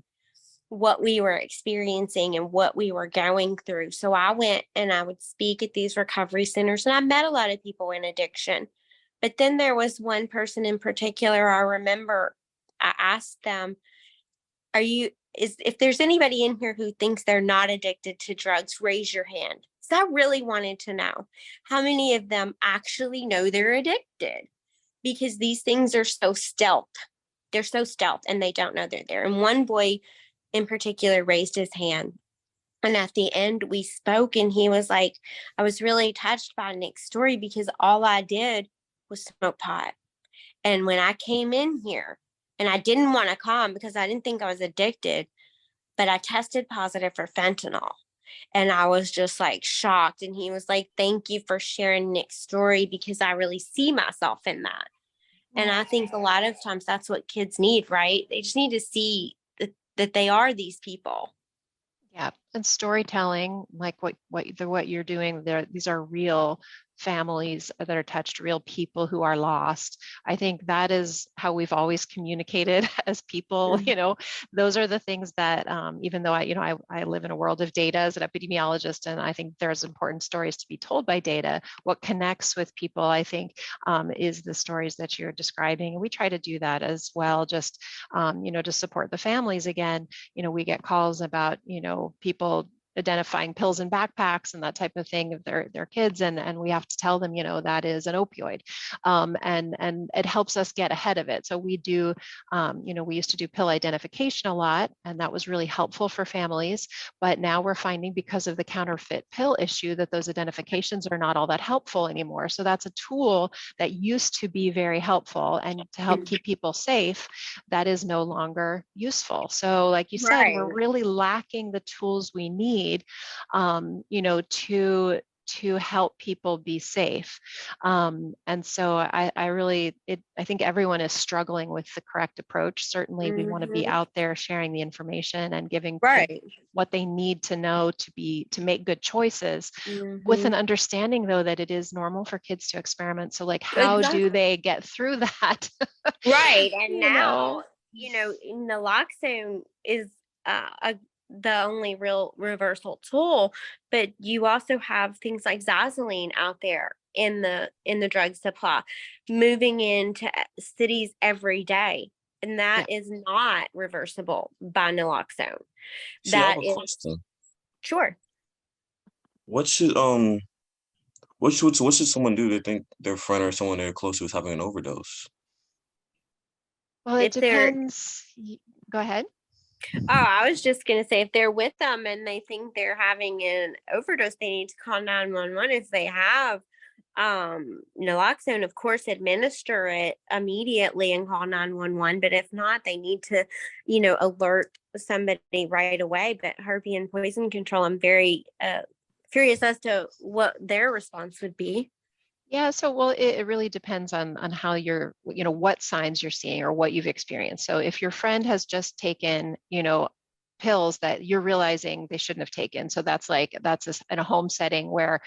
what we were experiencing and what we were going through. So I went and I would speak at these recovery centers, and I met a lot of people in addiction. But then there was one person in particular I remember. I asked them, if there's anybody in here who thinks they're not addicted to drugs, raise your hand. So I really wanted to know how many of them actually know they're addicted, because these things are so stealth. They're so stealth and they don't know they're there. And one boy in particular raised his hand. And at the end, we spoke, and he was like, I was really touched by Nick's story because all I did was smoke pot. And when I came in here, and I didn't want to come because I didn't think I was addicted, but I tested positive for fentanyl. And I was just like shocked. And he was like, thank you for sharing Nick's story, because I really see myself in that. And I think a lot of times that's what kids need, right? They just need to see that they are these people. Yeah, and storytelling, like what you're doing there, these are real families that are touched, real people who are lost. I think that is how we've always communicated as people. Those are the things that, even though I live in a world of data as an epidemiologist, and I think there's important stories to be told by data. What connects with people, I think, is the stories that you're describing, and we try to do that as well. Just to support the families. Again, we get calls about people identifying pills in backpacks and that type of thing of their kids, and we have to tell them that is an opioid, and it helps us get ahead of it. So we do, we used to do pill identification a lot, and that was really helpful for families. But now we're finding, because of the counterfeit pill issue, that those identifications are not all that helpful anymore. So that's a tool that used to be very helpful and to help keep people safe, that is no longer useful. So like you said, Right. we're really lacking the tools we need, to help people be safe. And so I think everyone is struggling with the correct approach. Certainly we want to be out there sharing the information and giving kids what they need to know to make good choices, with an understanding though that it is normal for kids to experiment. So like, how do they get through that? Right. And now, naloxone is the only real reversal tool, but you also have things like Zazzalene out there in the drug supply, moving into cities every day, and that is not reversible by naloxone. See, I have a question. Sure. What should someone do to think their friend or someone they're close to is having an overdose? Well, it depends. Go ahead. Oh, I was just going to say, if they're with them and they think they're having an overdose, they need to call 911. If they have naloxone, of course, administer it immediately and call 911. But if not, they need to, alert somebody right away. But Harvey and Poison Control, I'm very curious as to what their response would be. Yeah, so well, it really depends on how you're, what signs you're seeing or what you've experienced. So if your friend has just taken, pills that you're realizing they shouldn't have taken, so that's in a home setting where,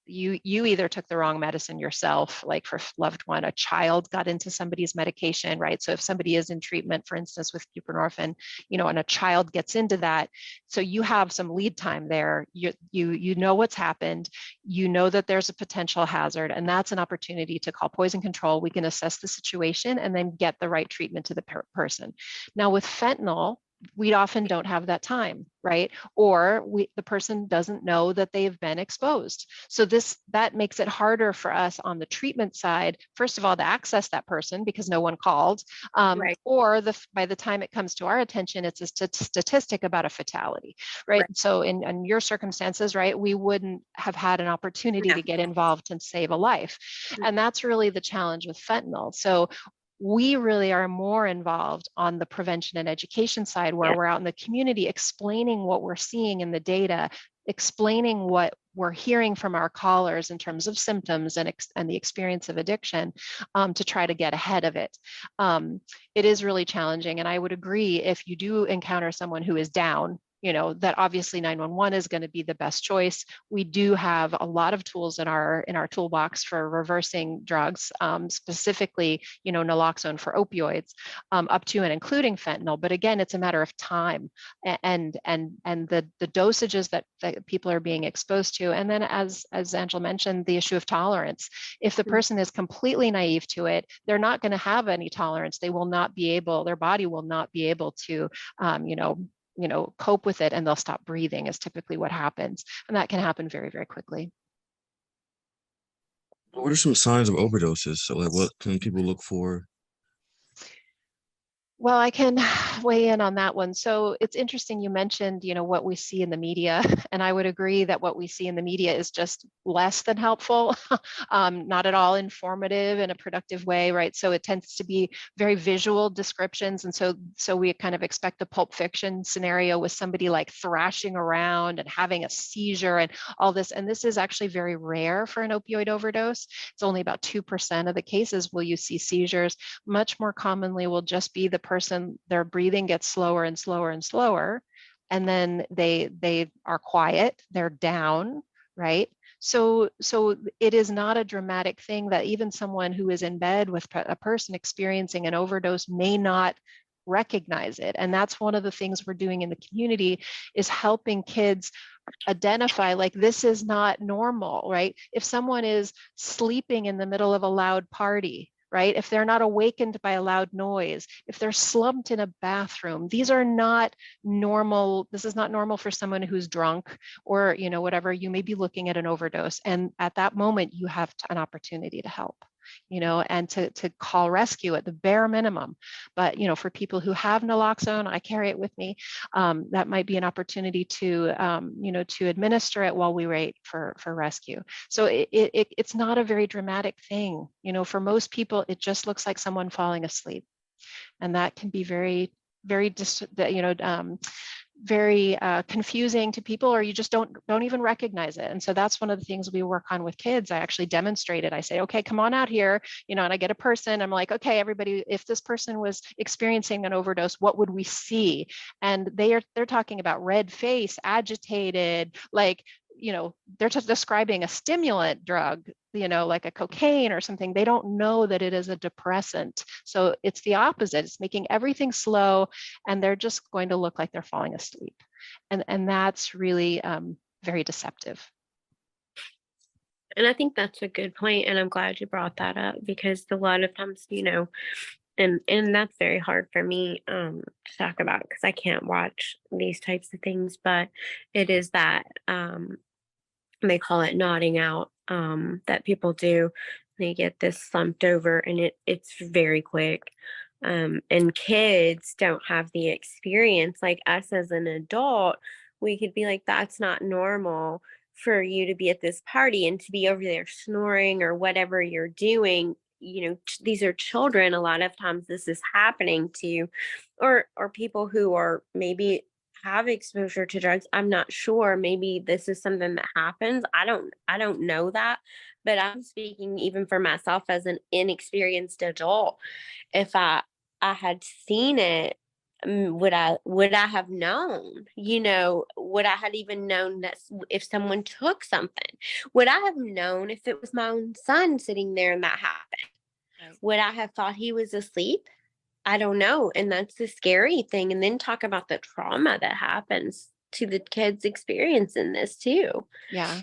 you either took the wrong medicine yourself, like for loved one, a child got into somebody's medication, right? So if somebody is in treatment, for instance, with buprenorphine, and a child gets into that, so you have some lead time there. You know what's happened, that there's a potential hazard, and that's an opportunity to call poison control. We can assess the situation and then get the right treatment to the person. Now with fentanyl, we often don't have that time, right? Or the person doesn't know that they've been exposed. So that makes it harder for us on the treatment side, first of all, to access that person because no one called, or by the time it comes to our attention, it's a statistic about a fatality, right? So in your circumstances, right, we wouldn't have had an opportunity to get involved and save a life. And that's really the challenge with fentanyl. So we really are more involved on the prevention and education side, where we're out in the community explaining what we're seeing in the data, explaining what we're hearing from our callers in terms of symptoms and the experience of addiction, to try to get ahead of it. It is really challenging. And I would agree, if you do encounter someone who is down, that obviously 911 is going to be the best choice. We do have a lot of tools in our toolbox for reversing drugs, specifically, naloxone for opioids, up to and including fentanyl. But again, it's a matter of time and the dosages that people are being exposed to. And then as Angela mentioned, the issue of tolerance. If the person is completely naive to it, they're not going to have any tolerance. They will not be able, their body will not be able to, cope with it, and they'll stop breathing is typically what happens. And that can happen very, very quickly. What are some signs of overdoses? So like what can people look for? Well, I can weigh in on that one. So it's interesting you mentioned, what we see in the media, and I would agree that what we see in the media is just less than helpful, not at all informative in a productive way, right? So it tends to be very visual descriptions, and so we kind of expect a Pulp Fiction scenario with somebody like thrashing around and having a seizure and all this, and this is actually very rare for an opioid overdose. It's only about 2% of the cases will you see seizures. Much more commonly will just be the person, their breathing gets slower and slower and slower, and then they are quiet, they're down, right? So it is not a dramatic thing that even someone who is in bed with a person experiencing an overdose may not recognize it. And that's one of the things we're doing in the community, is helping kids identify, like, this is not normal, right? If someone is sleeping in the middle of a loud party, right? If they're not awakened by a loud noise, if they're slumped in a bathroom, these are not normal. This is not normal for someone who's drunk or, whatever. You may be looking at an overdose. And at that moment, you have an opportunity to help, and to call rescue at the bare minimum. But, for people who have naloxone, I carry it with me. That might be an opportunity to, to administer it while we wait for rescue. So it's not a very dramatic thing. For most people, it just looks like someone falling asleep. And that can be very, very, very confusing to people, or you just don't even recognize it. And so that's one of the things we work on with kids. I actually demonstrate it. I say, okay, come on out here, and I get a person. I'm like, okay, everybody, if this person was experiencing an overdose, what would we see? And they're talking about red face, agitated, like, they're just describing a stimulant drug, like a cocaine or something. They don't know that it is a depressant. So it's the opposite. It's making everything slow, and they're just going to look like they're falling asleep. And that's really very deceptive. And I think that's a good point, and I'm glad you brought that up, because a lot of times, and that's very hard for me to talk about, because I can't watch these types of things, but it is that they call it nodding out, that people do. They get this slumped over, and it's very quick. And kids don't have the experience like us as an adult. We could be like, that's not normal for you to be at this party and to be over there snoring or whatever you're doing. These are children. A lot of times this is happening to, or people who are maybe have exposure to drugs. I'm not sure. Maybe this is something that happens. I don't know that, but I'm speaking even for myself as an inexperienced adult. If I had seen it, would I have known? Would I have even known that if someone took something? Would I have known if it was my own son sitting there and that happened? Right. Would I have thought he was asleep? I don't know. And that's the scary thing. And then talk about the trauma that happens to the kids experiencing this too. Yeah.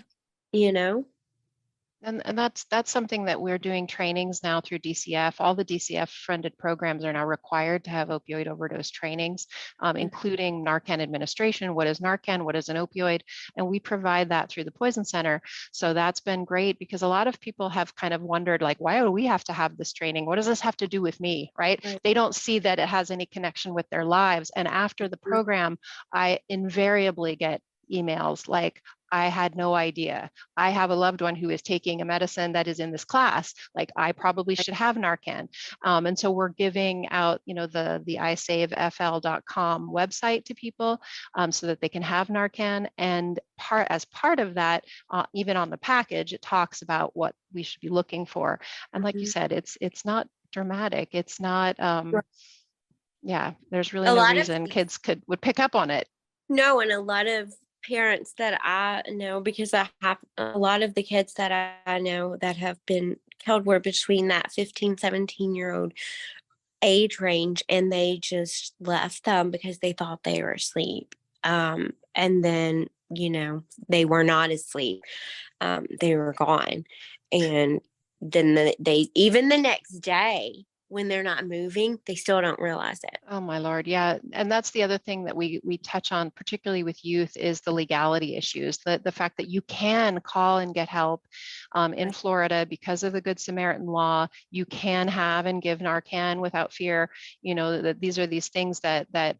And that's something that we're doing trainings now through DCF. All the DCF funded programs are now required to have opioid overdose trainings, including Narcan administration. What is Narcan? What is an opioid? And we provide that through the Poison Center. So that's been great, because a lot of people have kind of wondered, like, why do we have to have this training? What does this have to do with me, right? They don't see that it has any connection with their lives. And after the program, I invariably get emails like, I had no idea. I have a loved one who is taking a medicine that is in this class. Like, I probably should have Narcan. And so we're giving out, the isavefl.com website to people so that they can have Narcan. And as part of that, even on the package, it talks about what we should be looking for. And like you said, it's not dramatic. It's not, yeah, there's really no reason kids would pick up on it. No, and a lot of parents that I know, because I have a lot of the kids that I know that have been killed were between that 15, 17-year-old age range, and they just left them because they thought they were asleep. And then, they were not asleep. They were gone. And then they, even the next day, when they're not moving, they still don't realize it. Oh my Lord, yeah. And that's the other thing that we touch on, particularly with youth, is the legality issues. The fact that you can call and get help in Florida because of the Good Samaritan law. You can have and give Narcan without fear. That these are these things that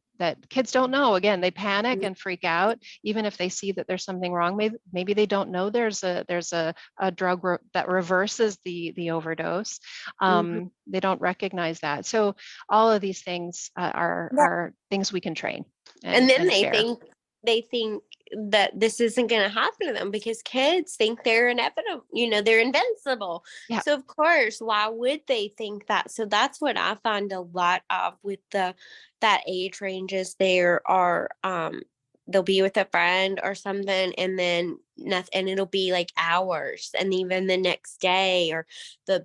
kids don't know. Again, they panic and freak out, even if they see that there's something wrong. Maybe they don't know there's a drug that reverses the overdose. They don't recognize that. So all of these things are things we can train And then and share. they think that this isn't going to happen to them because kids think they're inevitable, they're invincible. Yeah. So of course, why would they think that? So that's what I find a lot of with that age ranges. There are they'll be with a friend or something, and then nothing, and it'll be like hours, and even the next day, or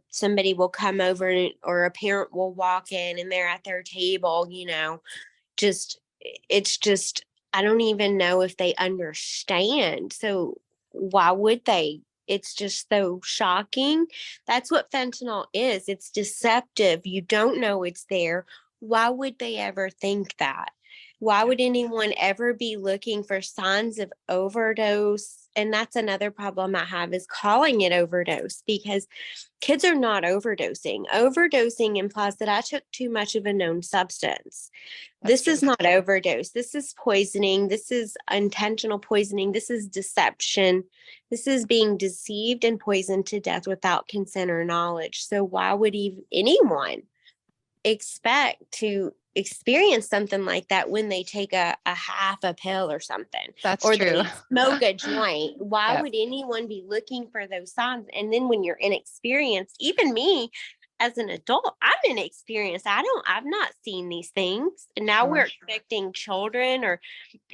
somebody will come over, or a parent will walk in and they're at their table, it's just, I don't even know if they understand. So why would they? It's just so shocking. That's what fentanyl is. It's deceptive. You don't know it's there. Why would they ever think that? Why would anyone ever be looking for signs of overdose? And that's another problem I have, is calling it overdose, because kids are not overdosing. Overdosing implies that I took too much of a known substance. This is not overdose. This is poisoning. This is intentional poisoning. This is deception. This is being deceived and poisoned to death without consent or knowledge. So why would anyone expect to experience something like that when they take a half a pill or something? That's or true. They smoke a joint? Why Yep. would anyone be looking for those signs? And then when you're inexperienced, even me as an adult, I'm inexperienced. I've not seen these things. And now Sure. we're expecting children or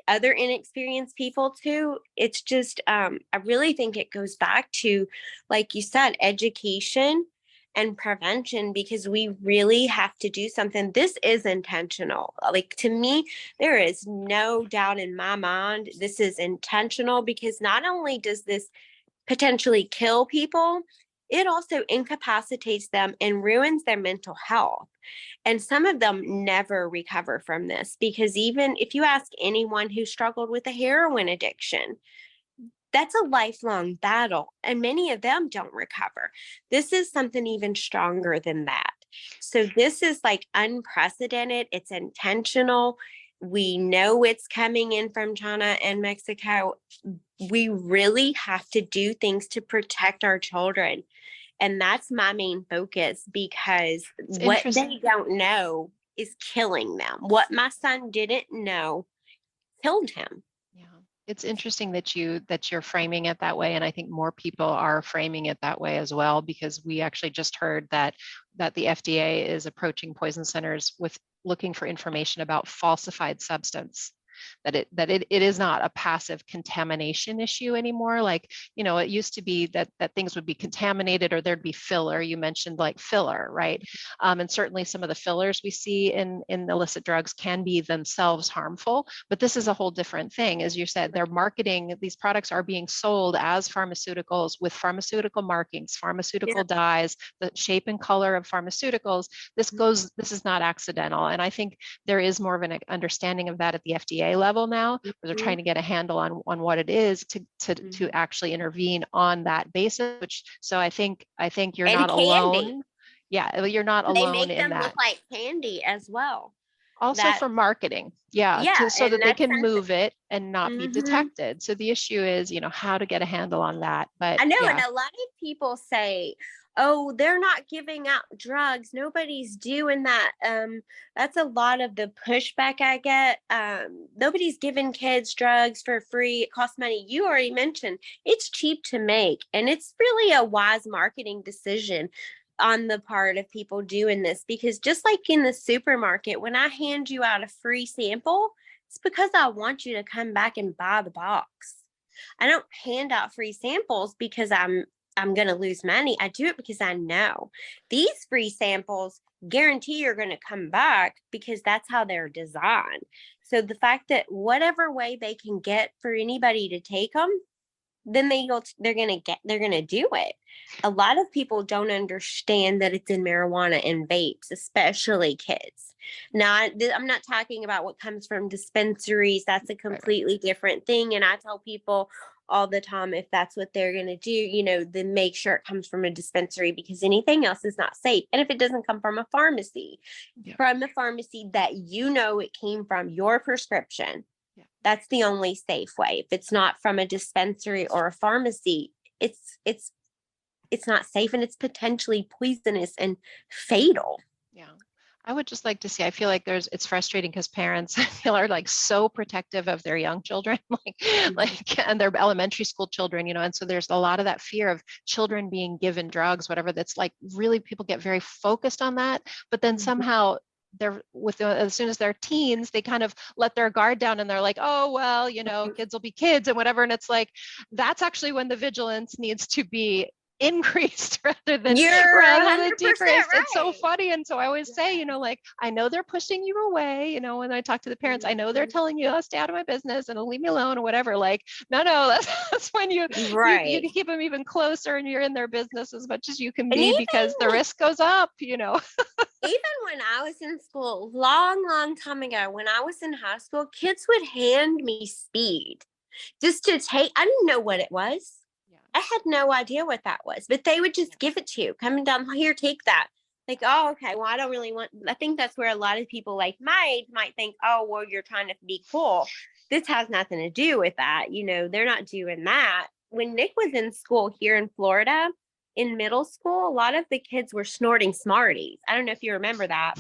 other inexperienced people to. It's just, I really think it goes back to, like you said, education and prevention, because we really have to do something. This is intentional. Like, to me, there is no doubt in my mind this is intentional, because not only does this potentially kill people, it also incapacitates them and ruins their mental health. And some of them never recover from this, because even if you ask anyone who struggled with a heroin addiction, that's a lifelong battle, and many of them don't recover. This is something even stronger than that. So this is like unprecedented. It's intentional. We know it's coming in from China and Mexico. We really have to do things to protect our children. And that's my main focus, because what they don't know is killing them. What my son didn't know killed him. Yeah. It's interesting that you're framing it that way, and I think more people are framing it that way as well, because we actually just heard that the FDA is approaching poison centers with looking for information about falsified substance. That it is not a passive contamination issue anymore. Like, it used to be that things would be contaminated, or there'd be filler. You mentioned like filler, right? And certainly some of the fillers we see in illicit drugs can be themselves harmful, but this is a whole different thing. As you said, they're marketing, these products are being sold as pharmaceuticals with pharmaceutical markings, pharmaceutical dyes, the shape and color of pharmaceuticals. This is not accidental. And I think there is more of an understanding of that at the FDA level now, where they're trying to get a handle on what it is to actually intervene on that basis. So I think you're not alone. Yeah, you're not alone in that. They make them look like candy as well. Also for marketing, so that they can move it and not be detected. So the issue is, how to get a handle on that. But I know, and a lot of people say, oh, they're not giving out drugs, nobody's doing that. That's a lot of the pushback I get. Nobody's giving kids drugs for free. It costs money. You already mentioned it's cheap to make, and it's really a wise marketing decision on the part of people doing this, because just like in the supermarket, when I hand you out a free sample, It's because I want you to come back and buy the box. I don't hand out free samples because I'm going to lose money. I do it because I know these free samples guarantee you're going to come back because that's how they're designed. So the fact that whatever way they can get for anybody to take them, then they're gonna do it. A lot of people don't understand that it's in marijuana and vapes, especially kids. Now, I'm not talking about what comes from dispensaries. That's a completely different thing. And I tell people all the time, if that's what they're gonna do, then make sure it comes from a dispensary because anything else is not safe. And if it doesn't come from a pharmacy, from the pharmacy that it came from your prescription, that's the only safe way. If it's not from a dispensary or a pharmacy, it's not safe and it's potentially poisonous and fatal. Yeah. I would just like to see, I feel like it's frustrating because parents I feel are like so protective of their young children, and their elementary school children, and so there's a lot of that fear of children being given drugs, whatever, that's like really people get very focused on that, but then somehow as soon as they're teens, they kind of let their guard down and they're like, oh, well, kids will be kids and whatever. And it's like, that's actually when the vigilance needs to be increased rather than decreased. Right. It's so funny. And so I always say, I know they're pushing you away, when I talk to the parents, I know they're telling you, oh, stay out of my business and leave me alone or whatever. Like, no, that's when you can keep them even closer and you're in their business as much as you can be because the risk goes up, Even when I was in school, long time ago, when I was in high school, kids would hand me speed just to take. I didn't know what it was. I had no idea what that was, but they would just give it to you. Coming down here, take that. Like, oh, okay. Well, I don't really want. I think that's where a lot of people like my age might think, oh, well, you're trying to be cool. This has nothing to do with that. They're not doing that. When Nick was in school here in Florida, in middle school, a lot of the kids were snorting Smarties. I don't know if you remember that.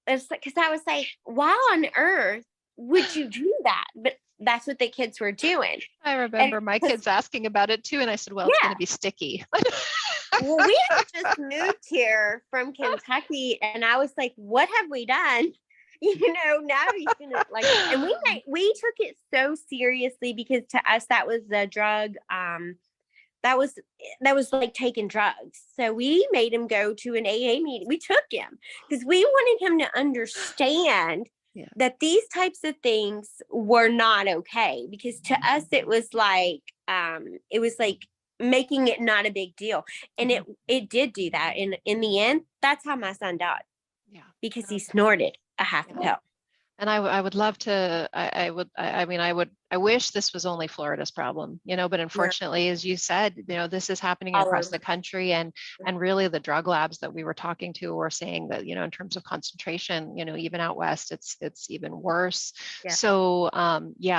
It's because I was like, why on earth would you do that? But that's what the kids were doing. I remember my kids asking about it too. And I said, well, it's going to be sticky. Well, we had just moved here from Kentucky and I was like, what have we done? Now he's going to and we took it so seriously because to us, that was the drug. That was like taking drugs. So we made him go to an AA meeting. We took him because we wanted him to understand that these types of things were not okay, because to us it was like making it not a big deal, and it did do that. In the end, that's how my son died. Because he snorted a half a pill. And I would love to, I wish this was only Florida's problem, but unfortunately, as you said, this is happening across the country, and really the drug labs that we were talking to were saying that, in terms of concentration, even out west, it's even worse. So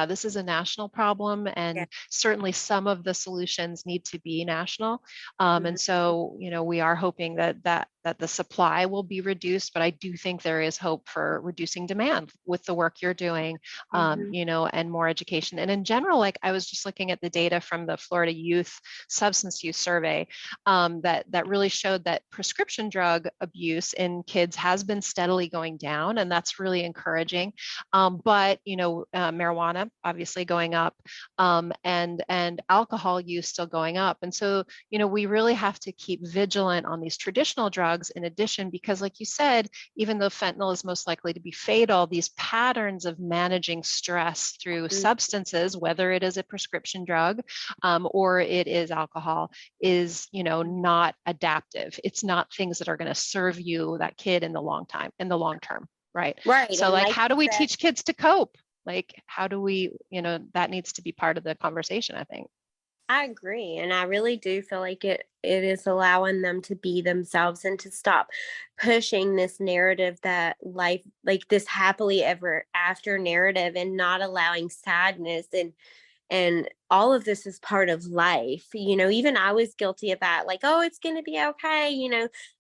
this is a national problem, and certainly some of the solutions need to be national. And so, we are hoping that the supply will be reduced, but I do think there is hope for reducing demand with the work you're doing, and more education. And in general, like I was just looking at the data from the Florida Youth Substance Use Survey that really showed that prescription drug abuse in kids has been steadily going down, and that's really encouraging. But marijuana obviously going up, and alcohol use still going up. And so we really have to keep vigilant on these traditional drugs in addition, because like you said, even though fentanyl is most likely to be fatal, these patterns of managing stress through substances, whether it is a prescription drug or it is alcohol, is not adaptive. It's not things that are going to serve you, that kid, in the long term, right? So like how do we teach kids to cope? Like how do we, that needs to be part of the conversation, I think. I agree. And I really do feel like it is allowing them to be themselves and to stop pushing this narrative that life, like this happily ever after narrative, and not allowing sadness and all of this is part of life. Even I was guilty of that. Like, oh, it's going to be okay.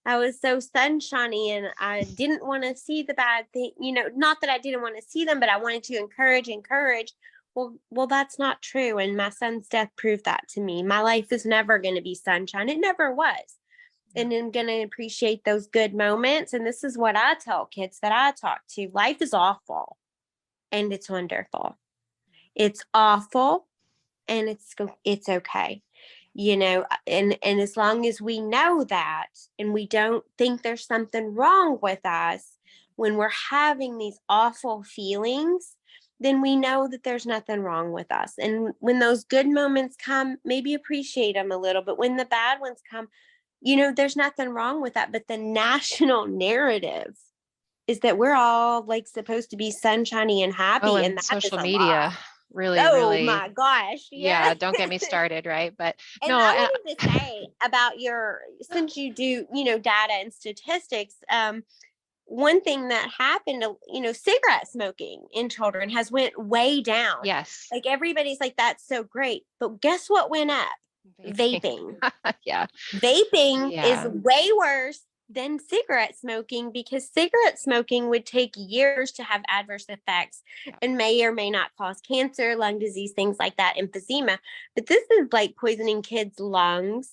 I was so sunshiny and I didn't want to see the bad thing, not that I didn't want to see them, but I wanted to encourage. Well, that's not true. And my son's death proved that to me. My life is never going to be sunshine. It never was. And I'm going to appreciate those good moments. And this is what I tell kids that I talk to. Life is awful. and it's wonderful. It's awful, and it's okay. And as long as we know that, and we don't think there's something wrong with us when we're having these awful feelings, then we know that there's nothing wrong with us. And when those good moments come, maybe appreciate them a little, but when the bad ones come, there's nothing wrong with that. But the national narrative is that we're all like supposed to be sunshiny and Oh, happy, and and that is social a media lie. really, Oh really, my gosh, yeah, yes. don't get me started, right? But And no, I wanted to say about since you do, data and statistics, one thing that happened, cigarette smoking in children has went way down. yes, Like everybody's like, that's so great. But guess what went up? Vaping. yeah, Vaping is yeah, way worse than cigarette smoking, because cigarette smoking would take years to have adverse effects yeah. and may or may not cause cancer, lung disease, things like that, emphysema. But this is like poisoning kids' lungs.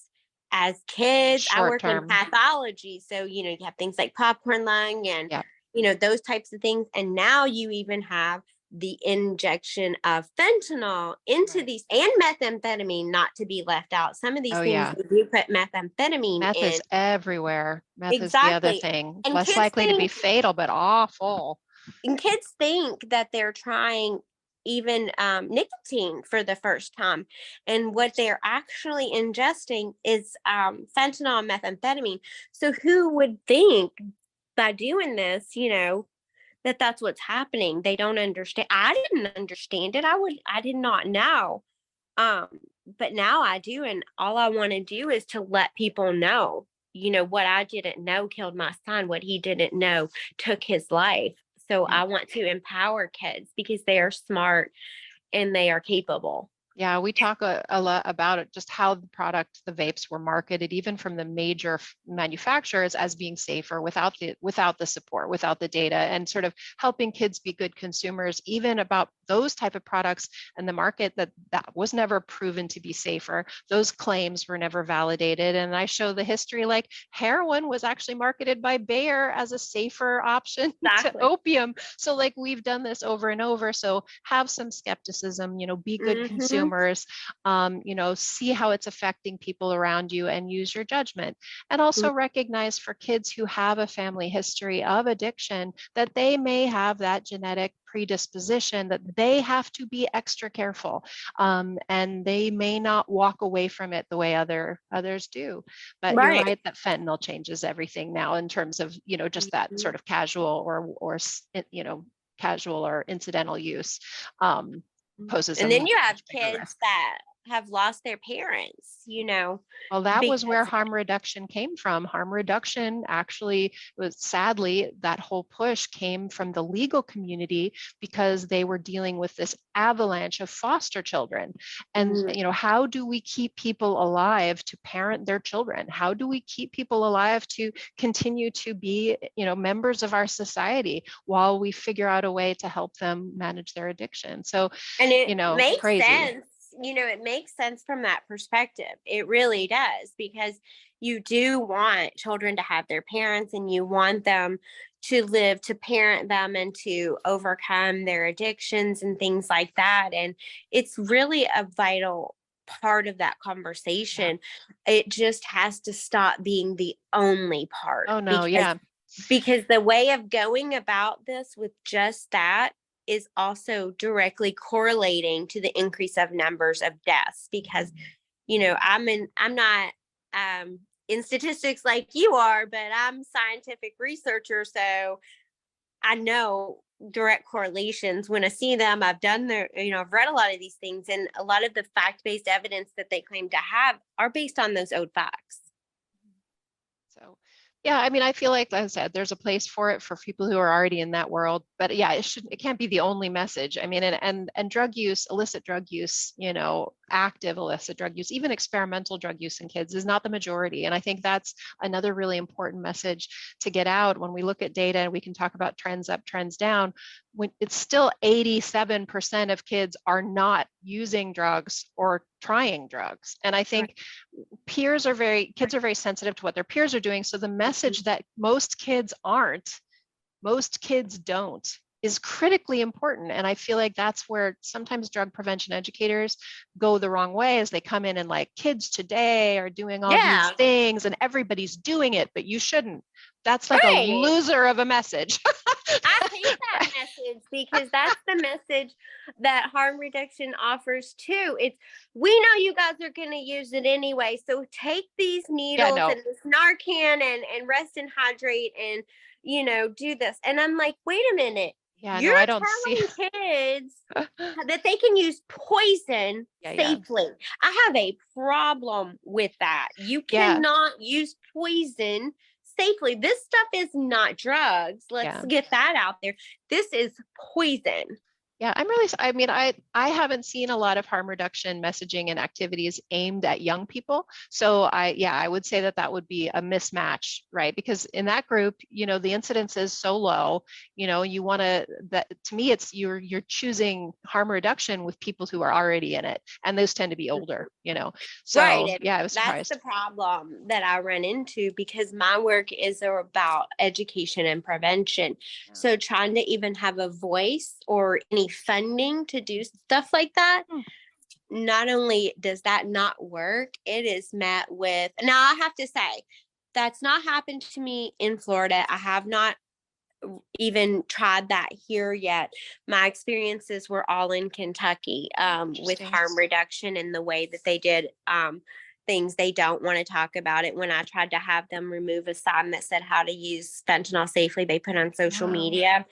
As kids, I Short work in term, pathology. So, you have things like popcorn lung and, yeah. those types of things. And now you even have the injection of fentanyl into Right. these, and methamphetamine, not to be left out. Some of these Oh things yeah, they do put methamphetamine meth in. is everywhere. Meth is the other Exactly. thing. And Less kids likely to be think fatal, but awful. that they're trying even nicotine for the first time. And what they're actually ingesting is fentanyl and methamphetamine. So who would think by doing this, that that's what's happening? They don't understand. I didn't understand it. I did not know. Um, but now I do. And all I want to do is to let people know, what I didn't know killed my son. What he didn't know took his life. So Yeah. I want to empower kids because they are smart and they are capable. Yeah, we talk a lot about it, just how the vapes were marketed, even from the major manufacturers, as being safer without the support, without the data, and sort of helping kids be good consumers, even about those type of products and the market that was never proven to be safer. Those claims were never validated. And I show the history, like heroin was actually marketed by Bayer as a safer option to opium. So like we've done this over and over. So have some skepticism, be good consumers, see how it's affecting people around you and use your judgment. And also recognize for kids who have a family history of addiction that they may have that genetic predisposition, that they have to be extra careful, and they may not walk away from it the way others do. But you're right that fentanyl changes everything now in terms of just that sort of casual or casual or incidental use poses. And then you have kids that have lost their parents, Well, that was where harm reduction came from. Harm reduction actually was, sadly, that whole push came from the legal community because they were dealing with this avalanche of foster children. And, how do we keep people alive to parent their children? How do we keep people alive to continue to be, members of our society while we figure out a way to help them manage their addiction? So, and it makes crazy. sense. It makes sense from that perspective. It really does, because you do want children to have their parents, and you want them to live to parent them and to overcome their addictions and things like that. And it's really a vital part of that conversation. Yeah. It just has to stop being the only part. Oh no, yeah. Because the way of going about this with just that is also directly correlating to the increase of numbers of deaths, because I'm not in statistics like you are, but I'm a scientific researcher, so I know direct correlations. When I see them, I've done I've read a lot of these things, and a lot of the fact-based evidence that they claim to have are based on those old facts. So yeah, I mean, I feel like I said, there's a place for it for people who are already in that world, but yeah, it can't be the only message. I mean, and drug use, illicit drug use, active illicit drug use, even experimental drug use in kids is not the majority. And I think that's another really important message to get out when we look at data, and we can talk about trends up, trends down. When it's still 87% of kids are not using drugs or trying drugs. And I think kids are very sensitive to what their peers are doing. So the message that most kids don't is critically important. And I feel like that's where sometimes drug prevention educators go the wrong way, as they come in and like, kids today are doing all these Yeah, things and everybody's doing it, but you shouldn't. That's like a right. loser of a message. I hate that message because that's the message that harm reduction offers too. It's, we know you guys are going to use it anyway, so take these Yeah, needles no. and this Narcan and rest and hydrate and, you know, do this. And I'm like, wait a minute. Yeah, no, You're I don't see. telling kids that they can use poison Yeah. safely. I have a problem with that. You Yeah. cannot use poison safely. This stuff is not drugs. Let's Yeah. get that out there. This is poison. Yeah, I mean, I haven't seen a lot of harm reduction messaging and activities aimed at young people. So I would say that that would be a mismatch, right? Because in that group, you know, the incidence is so low, you know, you want that to me, it's you're choosing harm reduction with people who are already in it. And those tend to be older, you know. Right. So And yeah, I was that's the surprised. problem that I run into because my work is about education and prevention. Yeah. So trying to even have a voice or any funding to do stuff like that, not only does that not work, it is met with, now I have to say, that's not happened to me in Florida. I have not even tried that here yet. My experiences were all in Kentucky with Interesting. harm reduction and the way that they did things. They don't want to talk about it. When I tried to have them remove a sign that said how to use fentanyl safely, they put on social Wow. media.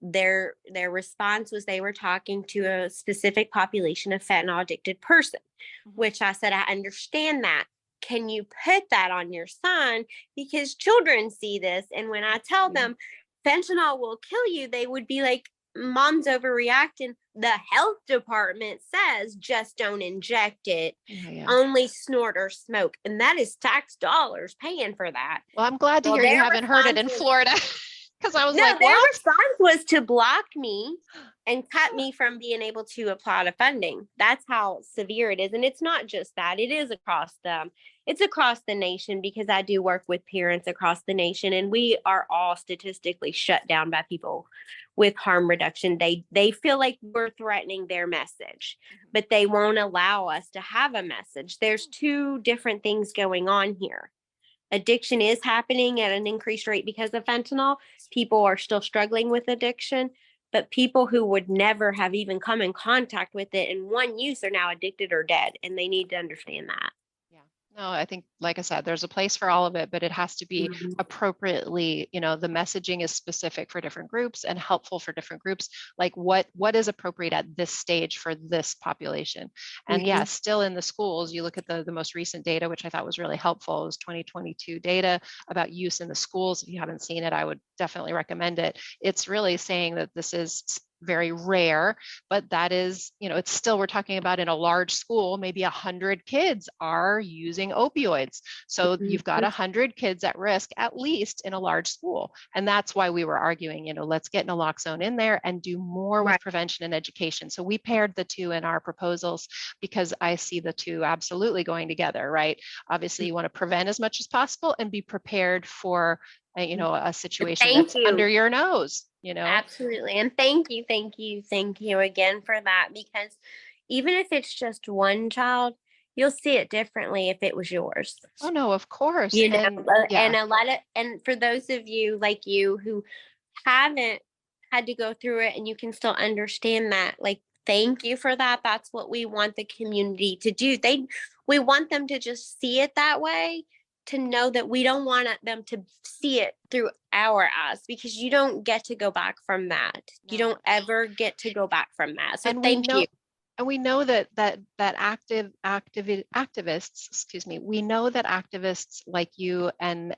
Their response was they were talking to a specific population of fentanyl addicted person, which I said, I understand that. Can you put that on your sign? Because children see this. And when I tell them fentanyl will kill you, they would be like, mom's overreacting. The health department says just don't inject it, only snort or smoke. And that is tax dollars paying for that. Well, I'm glad to hear you haven't heard it in Florida. Because I was like, their what? response was to block me and cut me from being able to apply to funding. That's how severe it is. And it's not just that, it is across the nation, because I do work with parents across the nation, and we are all statistically shut down by people with harm reduction. They feel like we're threatening their message, but they won't allow us to have a message. There's two different things going on here. Addiction is happening at an increased rate because of fentanyl. People are still struggling with addiction, but people who would never have even come in contact with it in one use are now addicted or dead, and they need to understand that. Yeah. No, I think, like I said, there's a place for all of it, but it has to be appropriately, you know, the messaging is specific for different groups and helpful for different groups. Like what is appropriate at this stage for this population. And yeah, still in the schools, you look at the most recent data, which I thought was really helpful. It was 2022 data about use in the schools. If you haven't seen it, I would definitely recommend it. It's really saying that this is very rare, but that is, you know, it's still, we're talking about in a large school, maybe 100 kids are using opioids. So you've got 100 kids at risk, at least in a large school. And that's why we were arguing, you know, let's get naloxone in there and do more with prevention and education. So we paired the two in our proposals because I see the two absolutely going together, right? Obviously, you want to prevent as much as possible and be prepared for you know, a situation that's under your nose, you know? Absolutely. And thank you again for that, because even if it's just one child, you'll see it differently if it was yours. Oh no, of course. You know, And and a lot of, and for those of you like you who haven't had to go through it and you can still understand that, like, thank you for that. That's what we want the community to do. We want them to just see it that way, to know that we don't want them to see it through our eyes, because you don't get to go back from that. No. You don't ever get to go back from that. So and thank you. And we know that activists, excuse me, we know that activists like you and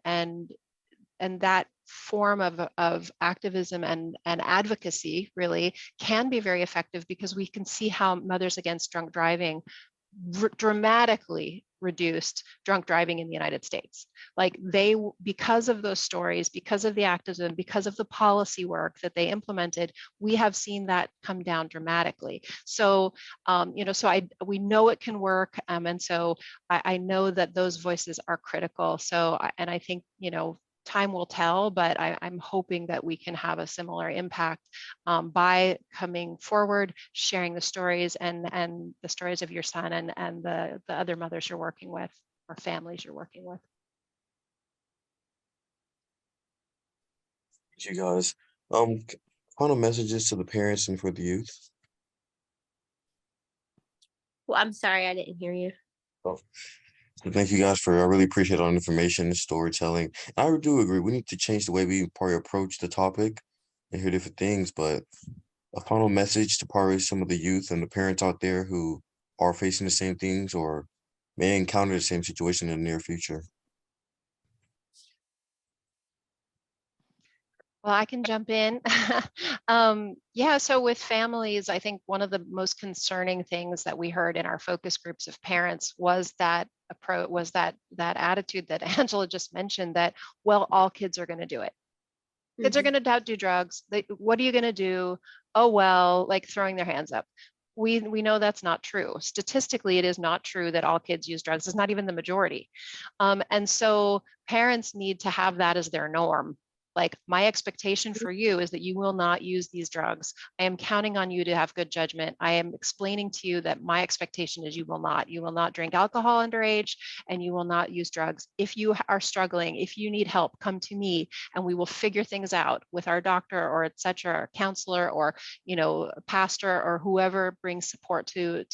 that form of activism and advocacy really can be very effective, because we can see how Mothers Against Drunk Driving dramatically reduced drunk driving in the United States. Like because of those stories, because of the activism, because of the policy work that they implemented, we have seen that come down dramatically. So, you know, we know it can work. And so I know that those voices are critical. So, and I think, you know, time will tell, but I'm hoping that we can have a similar impact by coming forward, sharing the stories and the stories of your son and the other mothers you're working with or families you're working with. You guys. Final messages to the parents and for the youth. Well, I'm sorry, I didn't hear you. Oh, so thank you guys I really appreciate all the information and storytelling. I do agree. We need to change the way we probably approach the topic and hear different things, but a final message to probably some of the youth and the parents out there who are facing the same things or may encounter the same situation in the near future. Well, I can jump in. Yeah, so with families, I think one of the most concerning things that we heard in our focus groups of parents was that that attitude that Angela just mentioned, that, well, all kids are going to do it. Kids are going to do drugs. What are you going to do? Oh, well, like throwing their hands up. We know that's not true. Statistically, it is not true that all kids use drugs. It's not even the majority. And so parents need to have that as their norm. Like, my expectation for you is that you will not use these drugs. I am counting on you to have good judgment. I am explaining to you that my expectation is you will not. You will not drink alcohol underage, and you will not use drugs. If you are struggling, if you need help, come to me and we will figure things out with our doctor or et cetera, or counselor or, pastor or whoever brings support to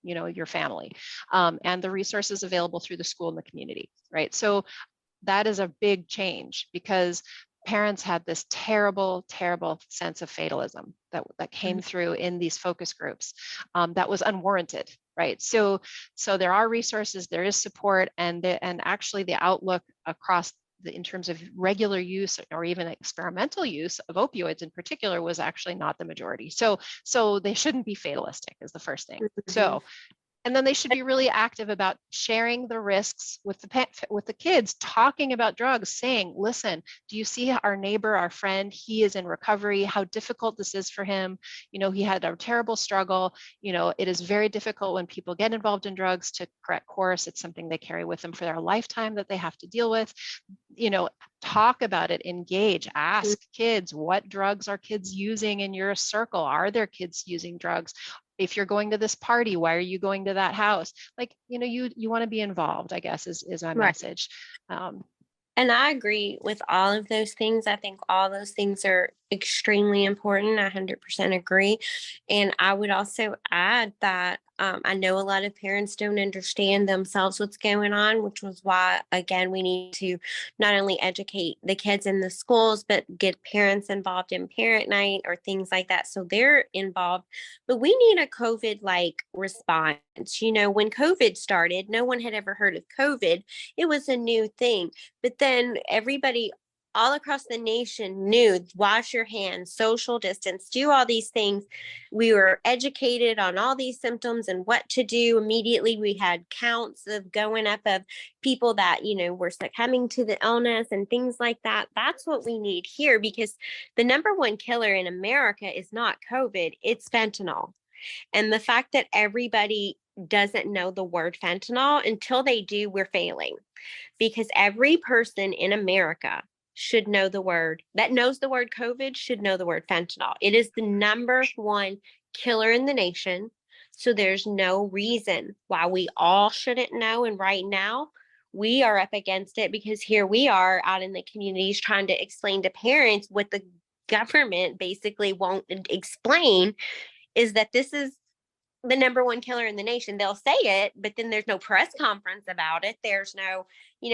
your family, and the resources available through the school and the community, right? So that is a big change, because parents had this terrible, terrible sense of fatalism that came through in these focus groups, that was unwarranted, right? So there are resources, there is support, and actually the outlook across in terms of regular use or even experimental use of opioids in particular was actually not the majority. So they shouldn't be fatalistic is the first thing. So, and then they should be really active about sharing the risks with the kids, talking about drugs, saying, listen, do you see our neighbor, our friend, he is in recovery, how difficult this is for him. He had a terrible struggle. It is very difficult when people get involved in drugs to correct course. It's something they carry with them for their lifetime that they have to deal with. Talk about it, engage, ask kids, what drugs are kids using in your circle? Are there kids using drugs? If you're going to this party, why are you going to that house? Like, you want to be involved, I guess, is my message. And I agree with all of those things. I think all those things are extremely important. I 100% agree. And I would also add that I know a lot of parents don't understand themselves what's going on, which was why, again, we need to not only educate the kids in the schools, but get parents involved in parent night or things like that, so they're involved. But we need a COVID-like response. When COVID started, no one had ever heard of COVID. It was a new thing. But then everybody all across the nation knew, wash your hands, social distance, do all these things. We were educated on all these symptoms and what to do. Immediately, we had counts of going up of people that, were succumbing to the illness and things like that. That's what we need here, because the number one killer in America is not COVID, it's fentanyl. And the fact that everybody doesn't know the word fentanyl, until they do, we're failing, because every person in America should know the word that knows the word COVID should know the word fentanyl. It is the number one killer in the nation. So there's no reason why we all shouldn't know. And right now we are up against it, because here we are out in the communities trying to explain to parents what the government basically won't explain, is that this is the number one killer in the nation. They'll say it, but then there's no press conference about it. There's no,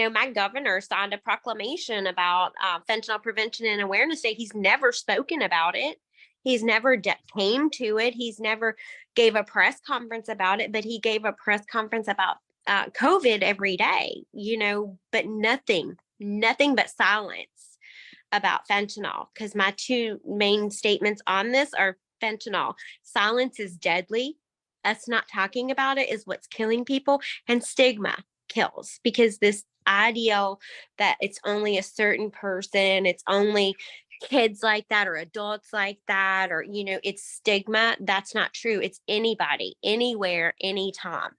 my governor signed a proclamation about fentanyl prevention and awareness day. He's never spoken about it. He's never came to it. He's never gave a press conference about it, but he gave a press conference about COVID every day, but nothing but silence about fentanyl. Because my two main statements on this are fentanyl. Silence is deadly. Us not talking about it is what's killing people, and stigma kills, because this ideal that it's only a certain person, it's only kids like that or adults like that, or it's stigma. That's not true. It's anybody, anywhere, anytime.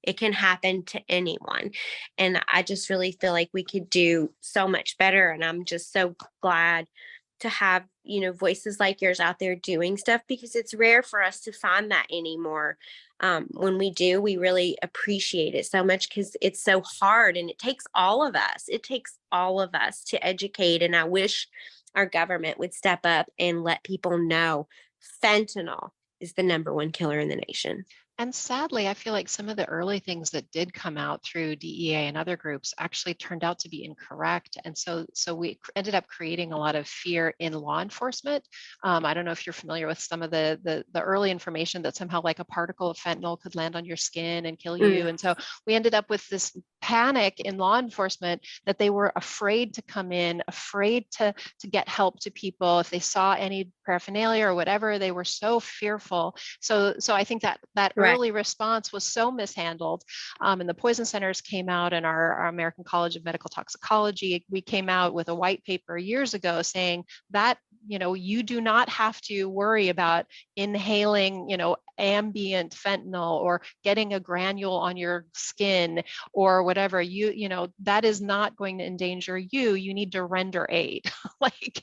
It can happen to anyone. And I just really feel like we could do so much better. And I'm just so glad to have, voices like yours out there doing stuff, because it's rare for us to find that anymore. When we do, we really appreciate it so much, because it's so hard and it takes all of us. It takes all of us to educate. And I wish our government would step up and let people know fentanyl is the number one killer in the nation. And sadly, I feel like some of the early things that did come out through DEA and other groups actually turned out to be incorrect. And so we ended up creating a lot of fear in law enforcement. I don't know if you're familiar with some of the early information that somehow like a particle of fentanyl could land on your skin and kill you. And so we ended up with this panic in law enforcement that they were afraid to come in, afraid to get help to people. If they saw any paraphernalia or whatever, they were so fearful. So I think that early response was so mishandled. And the poison centers came out, and our American College of Medical Toxicology, we came out with a white paper years ago saying that, you do not have to worry about inhaling, ambient fentanyl or getting a granule on your skin or whatever. That is not going to endanger you. You need to render aid. Right.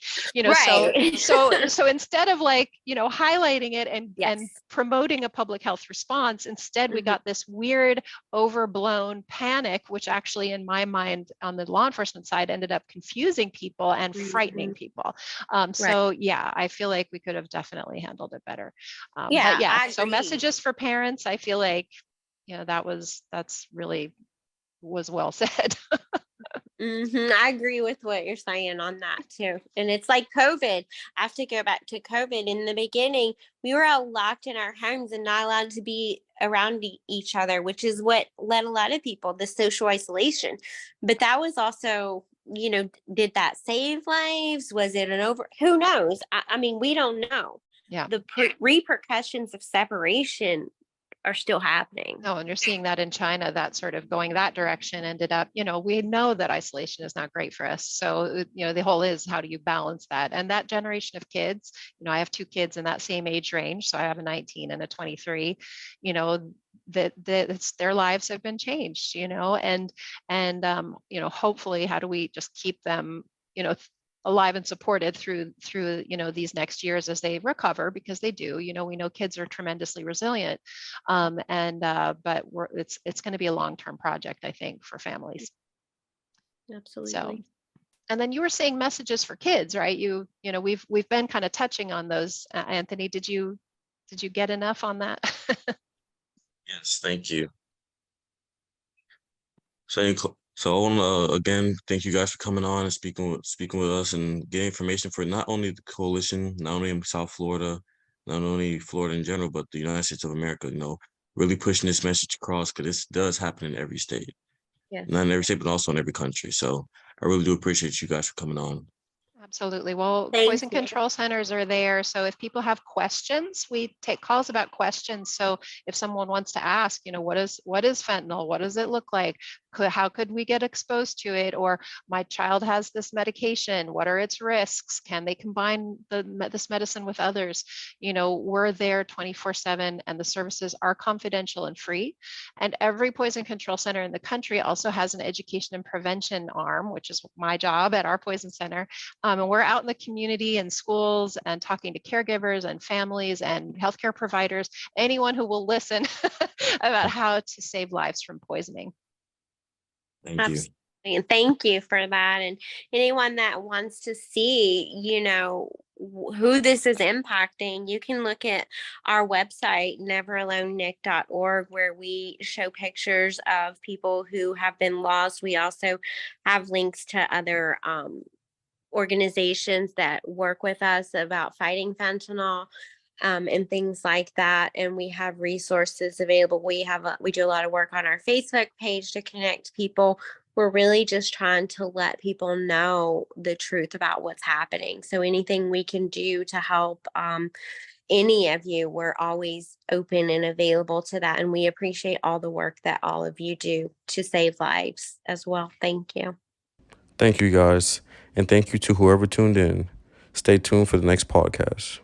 So instead of highlighting it and promoting a public health response, instead we got this weird overblown panic, which actually in my mind on the law enforcement side ended up confusing people and frightening people. So yeah, I feel like we could have definitely handled it better. But yeah, so messages for parents, I feel like, that's really was well said. I agree with what you're saying on that too. And it's like COVID. I have to go back to COVID. In the beginning, we were all locked in our homes and not allowed to be around each other, which is what led a lot of people the social isolation. But that was also, did that save lives? Was it who knows? I mean, we don't know. Yeah. The repercussions of separation are still happening. No, and you're seeing that in China, that sort of going that direction ended up, we know that isolation is not great for us. So, the whole is how do you balance that? And that generation of kids, I have 2 kids in that same age range. So I have a 19 and a 23, that their lives have been changed, and hopefully how do we just keep them, alive and supported through these next years as they recover, because they do. We know kids are tremendously resilient, but it's going to be a long-term project, I think, for families. Absolutely. So, and then you were saying messages for kids, right? We've been kind of touching on those. Anthony, did you get enough on that? Yes, thank you. So I want to again thank you guys for coming on and speaking with us and getting information for not only the coalition, not only in South Florida, not only Florida in general, but the United States of America. Really pushing this message across, because this does happen in every state. Yes. Not in every state, but also in every country. So I really do appreciate you guys for coming on. Absolutely. Well, Thank poison you. control centers are there. So if people have questions, we take calls about questions. So if someone wants to ask, what is fentanyl? What does it look like? How could we get exposed to it? Or my child has this medication. What are its risks? Can they combine this medicine with others? We're there 24/7, and the services are confidential and free. And every poison control center in the country also has an education and prevention arm, which is my job at our poison center. And we're out in the community and schools and talking to caregivers and families and healthcare providers, anyone who will listen about how to save lives from poisoning. Thank Absolutely. you. And thank you for that. And anyone that wants to see, who this is impacting, you can look at our website, neveralonenick.org, where we show pictures of people who have been lost. We also have links to other organizations that work with us about fighting fentanyl. And things like that. And we have resources available. We do a lot of work on our Facebook page to connect people. We're really just trying to let people know the truth about what's happening. So anything we can do to help any of you, we're always open and available to that. And we appreciate all the work that all of you do to save lives as well. Thank you. Thank you, guys. And thank you to whoever tuned in. Stay tuned for the next podcast.